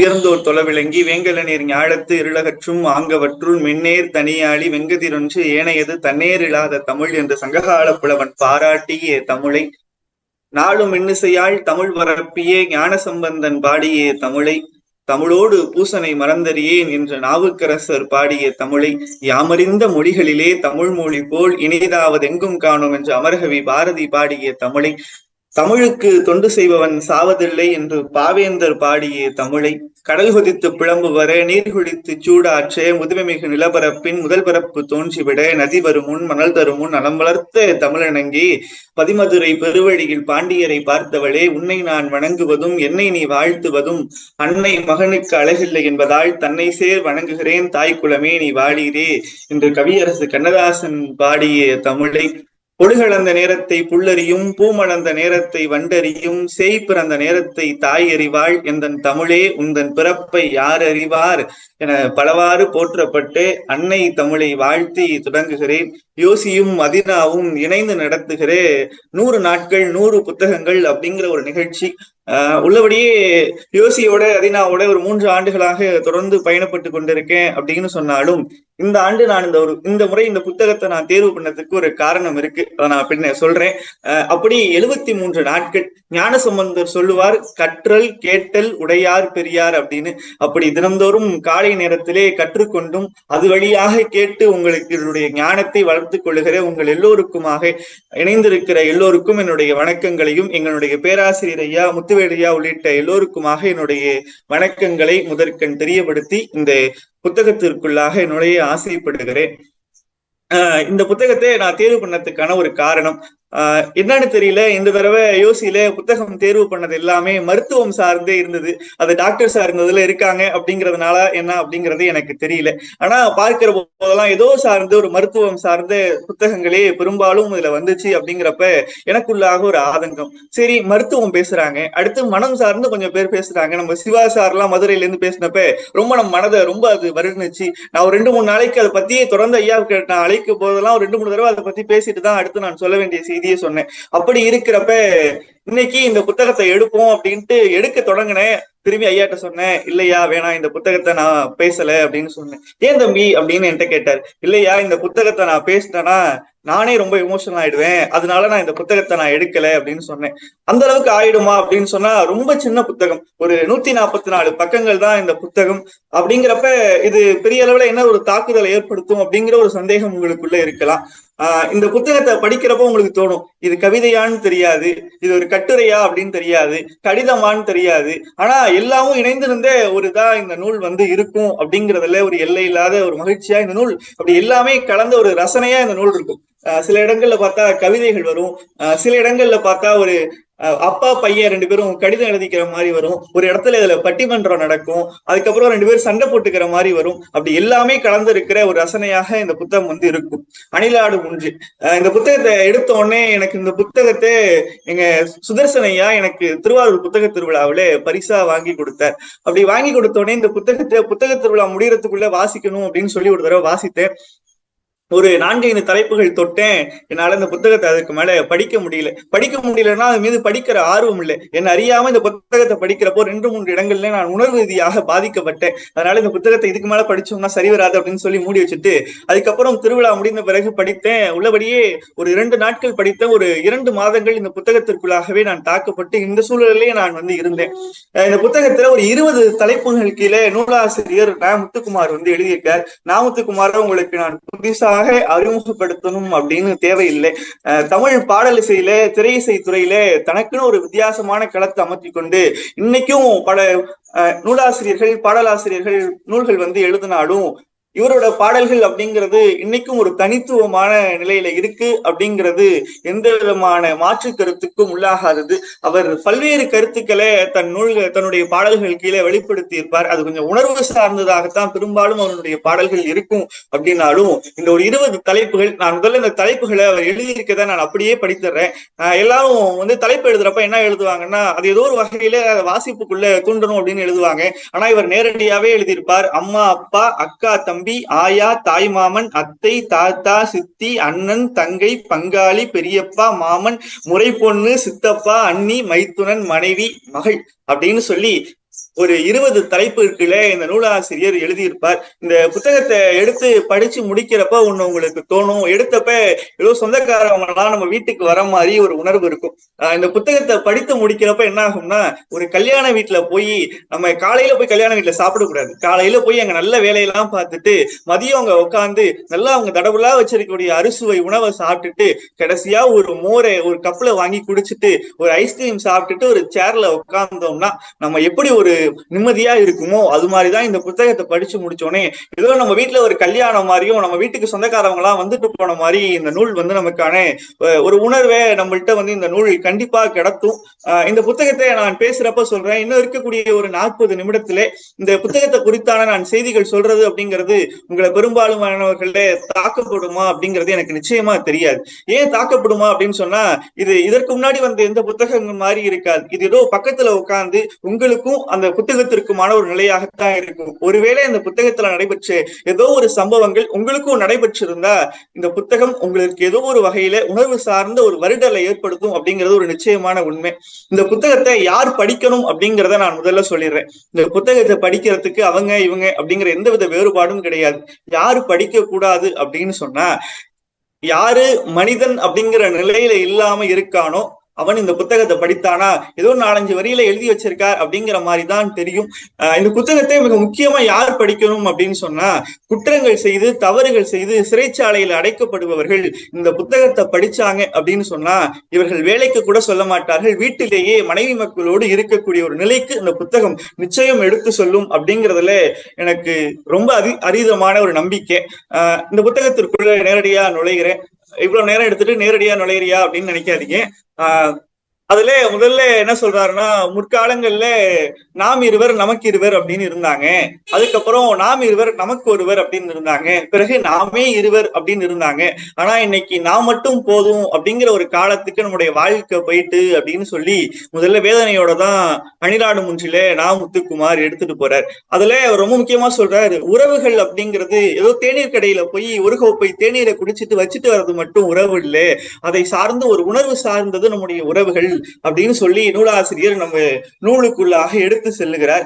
உயர்ந்தோர் தொலைவிளங்கி வேங்கல நீர் ஞாழத்து இருளகற்றும் ஆங்கவற்றுள் மென்னேர் தனியாளி வெங்கதிரொன்று ஏனையது தன்னேர் இல்லாத தமிழ் என்று சங்ககால புலவன் பாராட்டிய தமிழை நாளும் இன்னிசையால் தமிழ் வரப்பியே ஞான சம்பந்தன் பாடிய தமிழை தமிழோடு பூசனை மறந்தறியேன் என்ற நாவுக்கரசர் பாடிய தமிழை யாமறிந்த மொழிகளிலே தமிழ் மொழி போல் இனிதாவது எங்கும் காணும் என்று அமரகவி பாரதி பாடிய தமிழை தமிழுக்கு தொண்டு செய்பவன் சாவதில்லை என்று பாவேந்தர் பாடிய தமிழை கடல் கொதித்து பிளம்பு வர நீர் குடித்து சூடாற்ற முதுமைமிகு நிலப்பரப்பின் முதல் பரப்பு தோன்றிவிட நதி வரும் முன் மணல் தரும் முன் நலம் வளர்த்த தமிழனங்கே பதிமதுரை பெருவழியில் பாண்டியரை பார்த்தவளே உன்னை நான் வணங்குவதும் என்னை நீ வாழ்த்துவதும் அன்னை மகனுக்கு அழகில்லை என்பதால் தன்னை சேர் வணங்குகிறேன் தாய்க்குலமே நீ வாழீரே என்று கவியரசு கண்ணதாசன் பாடிய தமிழை பொழுகளந்த நேரத்தை புல்லறியும் பூமளந்த நேரத்தை வண்டறியும் சேய் பிறந்த நேரத்தை தாய் அறிவாள் எந்தன் தமிழே உந்தன் பிறப்பை யார் அறிவார் என பலவாறு போற்றப்பட்டு அன்னை தமிழை வாழ்த்தி தொடங்குகிறேன். யோசியும் மதினாவும் இணைந்து நடத்துகிற 100 நாட்கள் 100 புத்தகங்கள் அப்படிங்கிற ஒரு நிகழ்ச்சி. உள்ளபடியே யோசியோட அதினாவோட ஒரு 3 ஆண்டுகளாக தொடர்ந்து பயணப்பட்டு கொண்டிருக்கேன் அப்படின்னு சொன்னாலும் இந்த ஆண்டு நான் இந்த முறை இந்த புத்தகத்தை நான் தேர்வு பண்ணதுக்கு ஒரு காரணம் இருக்கு. அதை நான் பின்ன சொல்றேன். அப்படி 73 நாட்கள் ஞானசம்பந்தர் சொல்லுவார், கற்றல் கேட்டல் உடையார் பெரியார் அப்படின்னு. அப்படி தினந்தோறும் காலை நேரத்திலே கற்றுக்கொண்டும் அது வழியாக கேட்டு உங்களுக்கு ஞானத்தை வளர்த்துக் கொள்ளுகிற உங்கள் எல்லோருக்குமாக இணைந்திருக்கிற எல்லோருக்கும் என்னுடைய வணக்கங்களையும் எங்களுடைய பேராசிரியர் ஐயா முத்துவேலையா உள்ளிட்ட எல்லோருக்குமாக என்னுடைய வணக்கங்களை முதற்கண் தெரியப்படுத்தி இந்த புத்தகத்திற்குள்ளாக நுழைய ஆசைப்படுகிறேன். இந்த புத்தகத்தை நான் தேர்வு பண்ணதுக்கான ஒரு காரணம் என்னன்னு தெரியல. இந்த தடவை யோசியில புத்தகம் தேர்வு பண்ணது எல்லாமே மருத்துவம் சார்ந்தே இருந்தது. அது டாக்டர் சார்ந்ததுல இருக்காங்க அப்படிங்கிறதுனால என்ன அப்படிங்கிறது எனக்கு தெரியல. ஆனா பார்க்கிற போதெல்லாம் ஏதோ சார்ந்து ஒரு மருத்துவம் சார்ந்த புத்தகங்களே பெரும்பாலும் இதுல வந்துச்சு. அப்படிங்கிறப்ப எனக்குள்ளாக ஒரு ஆதங்கம். சரி, மருத்துவம் பேசுறாங்க, அடுத்து மனம் சார்ந்து கொஞ்சம் பேர் பேசுறாங்க. நம்ம சிவா சார்லாம் மதுரையில இருந்து பேசினப்ப ரொம்ப நம்ம மனதை ரொம்ப அது வருணுச்சு. நான் ஒரு 2-3 நாளைக்கு அதை பத்தியே தொடர்ந்து ஐயாவுக்கு நான் அழைக்கும் போதெல்லாம் ஒரு 2-3 தடவை அதை பத்தி பேசிட்டு தான் அடுத்து நான் சொல்ல வேண்டிய செய்தியே சொன்னேன். அப்படி இருக்கிறப்ப இன்னைக்கு இந்த புத்தகத்தை எடுப்போம் அப்படின்ட்டு எடுக்க தொடங்கினேன். திரும்பி ஐயாட்ட சொன்னேன், இல்லையா வேணாம், இந்த புத்தகத்தை நான் பேசல அப்படின்னு சொன்னேன். ஏன் தம்பி அப்படின்னு என்கிட்ட கேட்டார். இல்லையா, இந்த புத்தகத்தை நான் பேசினேன்னா நானே ரொம்ப எமோஷனல் ஆயிடுவேன், அதனால நான் இந்த புத்தகத்தை நான் எடுக்கல அப்படின்னு சொன்னேன். அந்த அளவுக்கு ஆயிடுமா அப்படின்னு சொன்னா, ரொம்ப சின்ன புத்தகம், ஒரு 144 பக்கங்கள் தான் இந்த புத்தகம். அப்படிங்கிறப்ப இது பெரிய அளவுல என்ன ஒரு தாக்குதலை ஏற்படுத்தும் அப்படிங்கிற ஒரு சந்தேகம் உங்களுக்குள்ள இருக்கலாம். இந்த புத்தகத்தை படிக்கிறப்போ உங்களுக்கு தோணும், இது கவிதையான்னு தெரியாது, இது ஒரு கட்டுரையா அப்படின்னு தெரியாது, கடிதமான்னு தெரியாது, ஆனா எல்லாமும் இணைந்திருந்த ஒரு இந்த நூல் இருக்கும் அப்படிங்கிறதுல ஒரு எல்லை இல்லாத ஒரு மகிழ்ச்சியா இந்த நூல் அப்படி எல்லாமே கலந்த ஒரு ரசனையா இந்த நூல் இருக்கும். சில இடங்கள்ல பார்த்தா கவிதைகள் வரும், சில இடங்கள்ல பார்த்தா ஒரு அப்பா பையன் 2 பேரும் கடிதம் எழுதிக்கிற மாதிரி வரும், ஒரு இடத்துல இதுல பட்டிமன்றம் நடக்கும், அதுக்கப்புறம் 2 பேரும் சண்டை போட்டுக்கிற மாதிரி வரும். அப்படி எல்லாமே கலந்து இருக்கிற ஒரு ரசனையாக இந்த புத்தகம் இருக்கும். அணிலாடு ஒன்று. இந்த புத்தகத்தை எடுத்த உடனே எனக்கு இந்த புத்தகத்தை எங்க சுதர்சனையா எனக்கு திருவாரூர் புத்தக திருவிழாவில பரிசா வாங்கி கொடுத்தார். அப்படி வாங்கி கொடுத்த உடனே இந்த புத்தக திருவிழா முடியறதுக்குள்ள வாசிக்கணும் அப்படின்னு சொல்லி ஒரு தடவை வாசித்தேன். ஒரு 4-5 தலைப்புகள் தொட்டேன். என்னால இந்த புத்தகத்தை அதுக்கு மேல படிக்க முடியலன்னா அது மீது படிக்கிற ஆர்வம் இல்லை. என்ன அறியாம இந்த புத்தகத்தை படிக்கிறப்போ 2-3 இடங்கள்ல நான் உணர்வு ரீதியாக பாதிக்கப்பட்டேன். அதனால இந்த புத்தகத்தை இதுக்கு மேல படிச்சோம்னா சரி வராது அப்படின்னு சொல்லி மூடி வச்சுட்டு அதுக்கப்புறம் திருவிழா முடிந்த பிறகு படித்தேன். உள்ளபடியே ஒரு 2 நாட்கள் படித்தேன். ஒரு 2 மாதங்கள் இந்த புத்தகத்திற்குள்ளாகவே நான் தாக்கப்பட்டு இந்த சூழலிலேயே நான் இருந்தேன். இந்த புத்தகத்துல ஒரு 20 தலைப்புகள் கீழே நூலாசிரியர் முத்துக்குமார் எழுதியிருக்கார். முத்துக்குமார உங்களுக்கு நான் புதுசாக அறிமுகப்படுத்தணும் அப்படின்னு தேவையில்லை. தமிழ் பாடல் இசையில திரை இசை துறையில தனக்குன்னு ஒரு வித்தியாசமான களத்தை அமர்த்தி கொண்டு இன்னைக்கும் பல நூலாசிரியர்கள் பாடலாசிரியர்கள் நூல்கள் எழுதினாலும் இவரோட பாடல்கள் அப்படிங்கிறது இன்னைக்கும் ஒரு தனித்துவமான நிலையில இருக்கு அப்படிங்கிறது எந்த விதமான மாற்று கருத்துக்கும் உள்ளாகாதது. அவர் பல்வேறு கருத்துக்களை தன்னுடைய பாடல்கள் கீழே வெளிப்படுத்தி இருப்பார். அது கொஞ்சம் உணர்வு சார்ந்ததாகத்தான் பெரும்பாலும் அவருடைய பாடல்கள் இருக்கும். அப்படின்னாலும் இந்த ஒரு 20 தலைப்புகள், நான் முதல்ல இந்த தலைப்புகளை அவர் எழுதியிருக்கதை நான் அப்படியே படித்துறேன். எல்லாரும் தலைப்பு எழுதுறப்ப என்ன எழுதுவாங்கன்னா, அது ஏதோ ஒரு வகையில வாசிப்புக்குள்ள தூண்டணும் அப்படின்னு எழுதுவாங்க. ஆனா இவர் நேரடியாவே எழுதியிருப்பார். அம்மா, அப்பா, அக்கா, தம்பி, ஆயா, தாய் மாமன், அத்தை, தாத்தா, சித்தி, அண்ணன், தங்கை, பங்காளி, பெரியப்பா, மாமன், முறை பொண்ணு, சித்தப்பா, அண்ணி, மைத்துனன், மனைவி, மகள் அப்படின்னு சொல்லி ஒரு 20 தலைப்புகள இந்த நூலாசிரியர் எழுதியிருப்பார். இந்த புத்தகத்தை எடுத்து படிச்சு முடிக்கிறப்ப ஒண்ணு உங்களுக்கு தோணும். எடுத்தப்ப ஏதோ சொந்தக்காரவங்க எல்லாம் நம்ம வீட்டுக்கு வர மாதிரி ஒரு உணர்வு இருக்கும். இந்த புத்தகத்தை படித்து முடிக்கிறப்ப என்ன ஆகும்னா, ஒரு கல்யாண வீட்டுல போய் நம்ம காலையில போய் கல்யாண வீட்டுல சாப்பிடக்கூடாது. காலையில போய் அங்க நல்ல வேலையெல்லாம் பார்த்துட்டு மதியம் அங்க உட்காந்து நல்லா அவங்க தடவுலா வச்சிருக்கக்கூடிய அறுசுவை உணவை சாப்பிட்டுட்டு கடைசியா ஒரு மோரை ஒரு கப்ல வாங்கி குடிச்சிட்டு ஒரு ஐஸ்கிரீம் சாப்பிட்டுட்டு ஒரு சேர்ல உட்கார்ந்தோம்னா நம்ம எப்படி ஒரு நிம்மதியா இருக்குமோ அது மாதிரிதான் இந்த புத்தகத்தை படிச்சு முடிச்சோடனே ஏதோ நம்ம வீட்டுல ஒரு கல்யாணம் மாதிரியும் நம்ம வீட்டுக்கு சொந்தக்காரவங்க எல்லாம் வந்துட்டு போன மாதிரி இந்த நூல் நமக்கான ஒரு உணர்வை நம்மள்கிட்ட இந்த நூல் கண்டிப்பா கிடைக்கும். இந்த புத்தகத்தை நான் பேசுறப்ப சொல்றேன், இன்னும் இருக்கக்கூடிய ஒரு 40 நிமிடத்திலே இந்த புத்தகத்தை குறித்தான நான் செய்திகள் சொல்றது அப்படிங்கிறது உங்களை பெரும்பாலுமானவர்களே தாக்கப்படுமா அப்படிங்கிறது எனக்கு நிச்சயமா தெரியாது. ஏன் தாக்கப்படுமா அப்படின்னு சொன்னா, இது இதற்கு முன்னாடி எந்த புத்தகங்கள் மாதிரி இருக்காது. இது ஏதோ பக்கத்துல உட்கார்ந்து உங்களுக்கும் அந்த புத்தகத்திற்குமான ஒரு நிலையாகத்தான் இருக்கும். ஒருவேளை இந்த புத்தகத்துல நடைபெற்ற ஏதோ ஒரு சம்பவங்கள் உங்களுக்கும் நடைபெற்றிருந்தா இந்த புத்தகம் உங்களுக்கு ஏதோ ஒரு வகையில உணர்வு சார்ந்த ஒரு வருடலை ஏற்படுத்தும் அப்படிங்கிறது ஒரு நிச்சயமான உண்மை. இந்த புத்தகத்தை யார் படிக்கணும் அப்படிங்கிறத நான் முதல்ல சொல்லிடுறேன். இந்த புத்தகத்தை படிக்கிறதுக்கு அவங்க இவங்க அப்படிங்கிற எந்தவித வேறுபாடும் கிடையாது. யாரு படிக்க கூடாது அப்படின்னு சொன்னா, யாரு மனிதன் அப்படிங்கிற நிலையில இல்லாம இருக்கானோ அவன் இந்த புத்தகத்தை படித்தானா ஏதோ 4-5 வரியில எழுதி வச்சிருக்கார் அப்படிங்கிற மாதிரிதான் தெரியும். இந்த புத்தகத்தை மிக முக்கியமா யார் படிக்கணும் அப்படின்னு சொன்னா, குற்றங்கள் செய்து தவறுகள் செய்து சிறைச்சாலையில் அடைக்கப்படுபவர்கள் இந்த புத்தகத்தை படிச்சாங்க அப்படின்னு சொன்னா இவர்கள் வேலைக்கு கூட சொல்ல மாட்டார்கள். வீட்டிலேயே மனைவி மக்களோடு இருக்கக்கூடிய ஒரு நிலைக்கு இந்த புத்தகம் நிச்சயம் எடுத்து சொல்லும் அப்படிங்கிறதுல எனக்கு ரொம்ப அரிதமான ஒரு நம்பிக்கை. இந்த புத்தகத்திற்குள்ள நேரடியா நுழைகிறேன். இவ்வளவு நேரம் எடுத்துட்டு நேரடியா நுழையிறியா அப்படின்னு நினைக்காதீங்க. அதுல முதல்ல என்ன சொல்றாருன்னா, முற்காலங்கள்ல நாம் இருவர் நமக்கு இருவர் அப்படின்னு இருந்தாங்க. அதுக்கப்புறம் நாம் இருவர் நமக்கு ஒருவர் அப்படின்னு இருந்தாங்க. பிறகு நாமே இருவர் அப்படின்னு இருந்தாங்க. ஆனா இன்னைக்கு நாம் மட்டும் போதும் அப்படிங்கிற ஒரு காலத்துக்கு நம்முடைய வாழ்க்கை போயிட்டு அப்படின்னு சொல்லி முதல்ல வேதனையோட தான் அணிலாடு முன்றில முத்துக்குமார் எடுத்துட்டு போறார். அதுல ரொம்ப முக்கியமா சொல்றாரு, உறவுகள் அப்படிங்கிறது ஏதோ தேநீர் கடையில போய் ஒரு கோப்பை தேநீரை குடிச்சிட்டு வச்சுட்டு வர்றது மட்டும் உறவு இல்லை, அதை சார்ந்து ஒரு உணர்வு சார்ந்தது நம்முடைய உறவுகள் அப்படின்னு சொல்லி நூலாசிரியர் நம்ம நூலுக்குள்ளாக எடுத்து செல்லுகிறார்.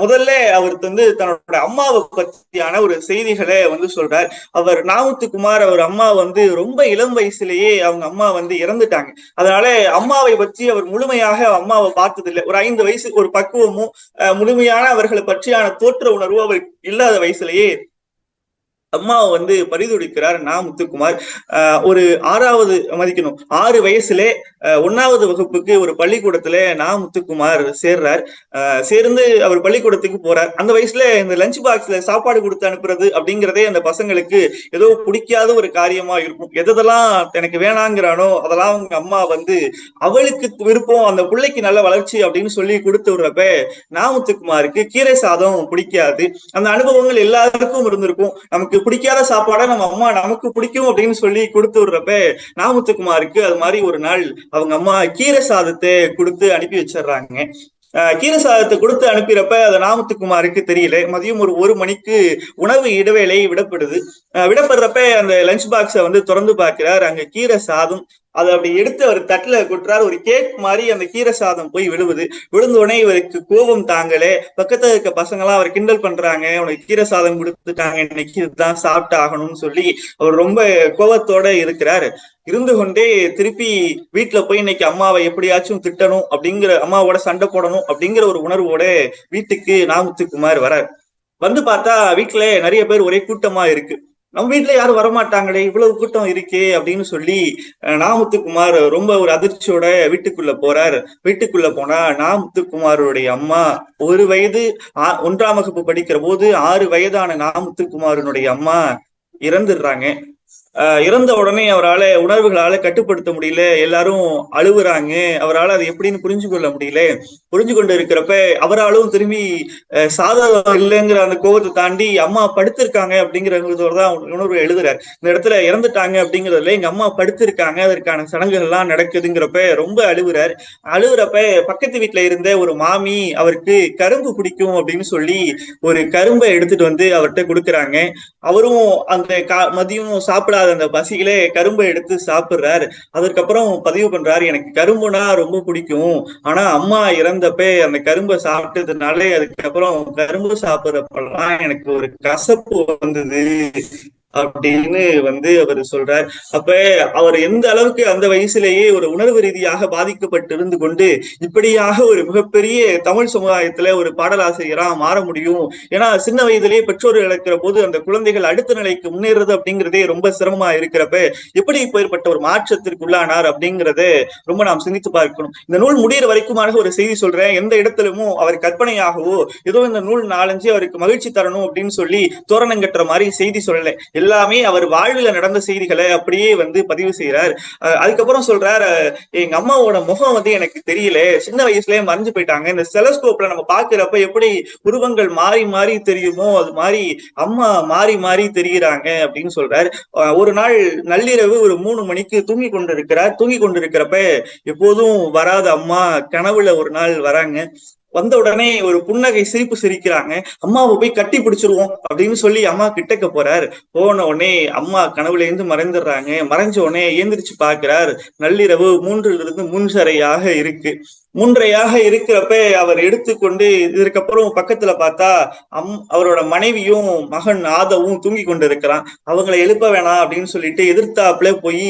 முதல்ல அவர் தன்னோட அம்மாவை பற்றியான ஒரு செய்திகளை சொல்றார். அவர் நாமுத்துக்குமார் அவர் அம்மா ரொம்ப இளம் வயசுலேயே அவங்க அம்மா இறந்துட்டாங்க. அதனால அம்மாவை பற்றி அவர் முழுமையாக அம்மாவை பார்த்ததில்லை. ஒரு 5 வயசு ஒரு பக்குவமும் முழுமையான அவர்களை பற்றியான தோற்ற உணர்வு அவர் இல்லாத வயசுலேயே அம்மாவை பரிந்துரைக்கிறார் முத்துக்குமார். ஒரு 6 வயசுல 1வது வகுப்புக்கு ஒரு பள்ளிக்கூடத்துல முத்துக்குமார் சேர்றார். சேர்ந்து அவர் பள்ளிக்கூடத்துக்கு போறார். அந்த வயசுல இந்த லஞ்ச் பாக்ஸ்ல சாப்பாடு கொடுத்து அனுப்புறது அப்படிங்கிறதே அந்த பசங்களுக்கு ஏதோ பிடிக்காத ஒரு காரியமா இருக்கும். எதெல்லாம் எனக்கு வேணாங்கிறானோ அதெல்லாம் அவங்க அம்மா அவளுக்கு விருப்பம், அந்த பிள்ளைக்கு நல்ல வளர்ச்சி அப்படின்னு சொல்லி கொடுத்து விடுறப்ப முத்துக்குமாருக்கு கீரை சாதம் பிடிக்காது. அந்த அனுபவங்கள் எல்லாருக்கும் இருந்திருக்கும். நமக்கு பிடிக்காத சாப்பாடை நம்ம அம்மா நமக்கு பிடிக்கும் அப்படின்னு சொல்லி கொடுத்து விடுறப்ப நாமுத்துக்குமாருக்கு அது மாதிரி ஒரு நாள் அவங்க அம்மா கீரை சாதத்தை கொடுத்து அனுப்பி வச்சிடுறாங்க. கீரை சாதத்தை கொடுத்து அனுப்பிறப்ப அது நாமுத்துக்குமாருக்கு தெரியல. மதியம் ஒரு 1 மணிக்கு உணவு இடைவேளை விடப்படுறப்ப அந்த லஞ்ச் பாக்ஸை திறந்து பார்க்கிறார். அங்க கீரை சாதம் அதை அப்படி எடுத்து அவர் தட்டுல கொட்டுறாரு. ஒரு கேக் மாதிரி அந்த கீரை சாதம் போய் விழுந்த உடனே இவருக்கு கோபம் தாங்கல. பக்கத்துல இருக்க பசங்க எல்லாம் அவர் கிண்டல் பண்றாங்க, உனக்கு கீரை சாதம் கொடுத்துட்டாங்க, இன்னைக்கு இதுதான் சாப்பிட்டு ஆகணும்னு சொல்லி அவர் ரொம்ப கோபத்தோட இருக்கிறாரு. இருந்து கொண்டே திருப்பி வீட்டுல போய் இன்னைக்கு அம்மாவை எப்படியாச்சும் திட்டணும் அப்படிங்கிற, அம்மாவோட சண்டை போடணும் அப்படிங்கிற ஒரு உணர்வோட வீட்டுக்கு நாமுத்துக்குமார் வரார். பார்த்தா வீட்டுல நிறைய பேர் ஒரே கூட்டமா இருக்கு. நம்ம வீட்டுல யாரும் வரமாட்டாங்களே, இவ்வளவு கூட்டம் இருக்கே அப்படின்னு சொல்லி நாமுத்துக்குமார் ரொம்ப ஒரு அதிர்ச்சியோட வீட்டுக்குள்ள போறார். வீட்டுக்குள்ள போனா நாமுத்துக்குமாருடைய அம்மா 1 வயது 1ஆம் வகுப்பு படிக்கிற போது 6 வயதான நாமுத்துக்குமாரனுடைய அம்மா இறந்துடுறாங்க. இறந்த உடனே அவரால் உணர்வுகளால கட்டுப்படுத்த முடியல. எல்லாரும் அழுகுறாங்க. அவரால் அது எப்படின்னு புரிஞ்சு கொள்ள முடியல. புரிஞ்சு கொண்டு இருக்கிறப்ப அவராலும் திரும்பி சாதகம் இல்லைங்கிற அந்த கோபத்தை தாண்டி அம்மா படுத்திருக்காங்க அப்படிங்கிறதோடதான் உணர்வு எழுதுறாரு. இந்த இடத்துல இறந்துட்டாங்க அப்படிங்கிறதுல எங்க அம்மா படுத்திருக்காங்க, அதற்கான சடங்குகள் எல்லாம் நடக்குதுங்கிறப்ப ரொம்ப அழுகுறப்ப பக்கத்து வீட்டுல இருந்த ஒரு மாமி அவருக்கு கரும்பு பிடிக்கும் அப்படின்னு சொல்லி ஒரு கரும்பை எடுத்துட்டு அவர்கிட்ட கொடுக்குறாங்க. அவரும் அந்த மதியம் சாப்பிடாத தாங்காத அந்த பசியிலே கரும்பை எடுத்து சாப்பிடுறாரு. அதற்கப்புறம் பதிவு பண்றாரு, எனக்கு கரும்புனா ரொம்ப பிடிக்கும். ஆனா அம்மா இறந்தப்ப அந்த கரும்பை சாப்பிட்டதுனாலே அதுக்கப்புறம் கரும்பு சாப்பிடுறப்பெல்லாம் எனக்கு ஒரு கசப்பு வந்தது அப்படின்னு அவர் சொல்றார். அப்ப அவர் எந்த அளவுக்கு அந்த வயசுலேயே ஒரு உணர்வு ரீதியாக பாதிக்கப்பட்டு இருந்து கொண்டு இப்படியாக ஒரு மிகப்பெரிய தமிழ் சமுதாயத்துல ஒரு பாடலாசிரியரா மாற முடியும். ஏன்னா சின்ன வயதிலேயே பெற்றோர் இழக்கிற போது அந்த குழந்தைகள் அடுத்த நிலைக்கு முன்னேறது அப்படிங்கிறதே ரொம்ப சிரமமா இருக்கிறப்ப எப்படி ஏற்பட்ட ஒரு மாற்றத்திற்கு உள்ளானார் அப்படிங்கறத ரொம்ப நாம் சிந்தித்து பார்க்கணும். இந்த நூல் முடிகிற வரைக்குமான ஒரு செய்தி சொல்றேன். எந்த இடத்திலுமோ அவர் கற்பனையாகவோ ஏதோ இந்த நூல் 4-5 அவருக்கு மகிழ்ச்சி தரணும் அப்படின்னு சொல்லி தோரணங்கட்டுற மாதிரி செய்தி சொல்லல. எல்லாமே அவர் வாழ்வில நடந்த செய்திகளை அப்படியே பதிவு செய்யறார். அதுக்கப்புறம் சொல்றார், எங்க அம்மாவோட முகம் எனக்கு தெரியல, சின்ன வயசுலயே மறைஞ்சு போயிட்டாங்க. இந்த செலஸ்கோப்ல நம்ம பாக்குறப்ப எப்படி உருவங்கள் மாறி மாறி தெரியுமோ அது மாதிரி அம்மா மாறி மாறி தெரிகிறாங்க அப்படின்னு சொல்றார். ஒரு நாள் நள்ளிரவு ஒரு 3 மணிக்கு தூங்கி கொண்டிருக்கிறப்ப எப்போதும் வராத அம்மா கனவுல ஒரு நாள் வராங்க. வந்த உடனே ஒரு புன்னகை சிரிப்பு சிரிக்கிறாங்க. அம்மாவை போய் கட்டி பிடிச்சிருவோம் அப்படின்னு சொல்லி அம்மா கிட்டக்க போறாரு. போன உடனே அம்மா கனவுல இருந்து மறைந்துடுறாங்க. மறைஞ்ச உடனே ஏந்திரிச்சு பாக்குறார். நள்ளிரவு 3 3:30 இருக்கு. 3:30 இருக்கிறப்ப அவர் எடுத்துக்கொண்டு இதற்கப்புறம் பக்கத்துல பார்த்தா அவரோட மனைவியும் மகன் ஆதவும் தூங்கி கொண்டு இருக்கிறான். அவங்களை எழுப்ப வேணாம் அப்படின்னு சொல்லிட்டு எதிர்த்தாப்புல போய்,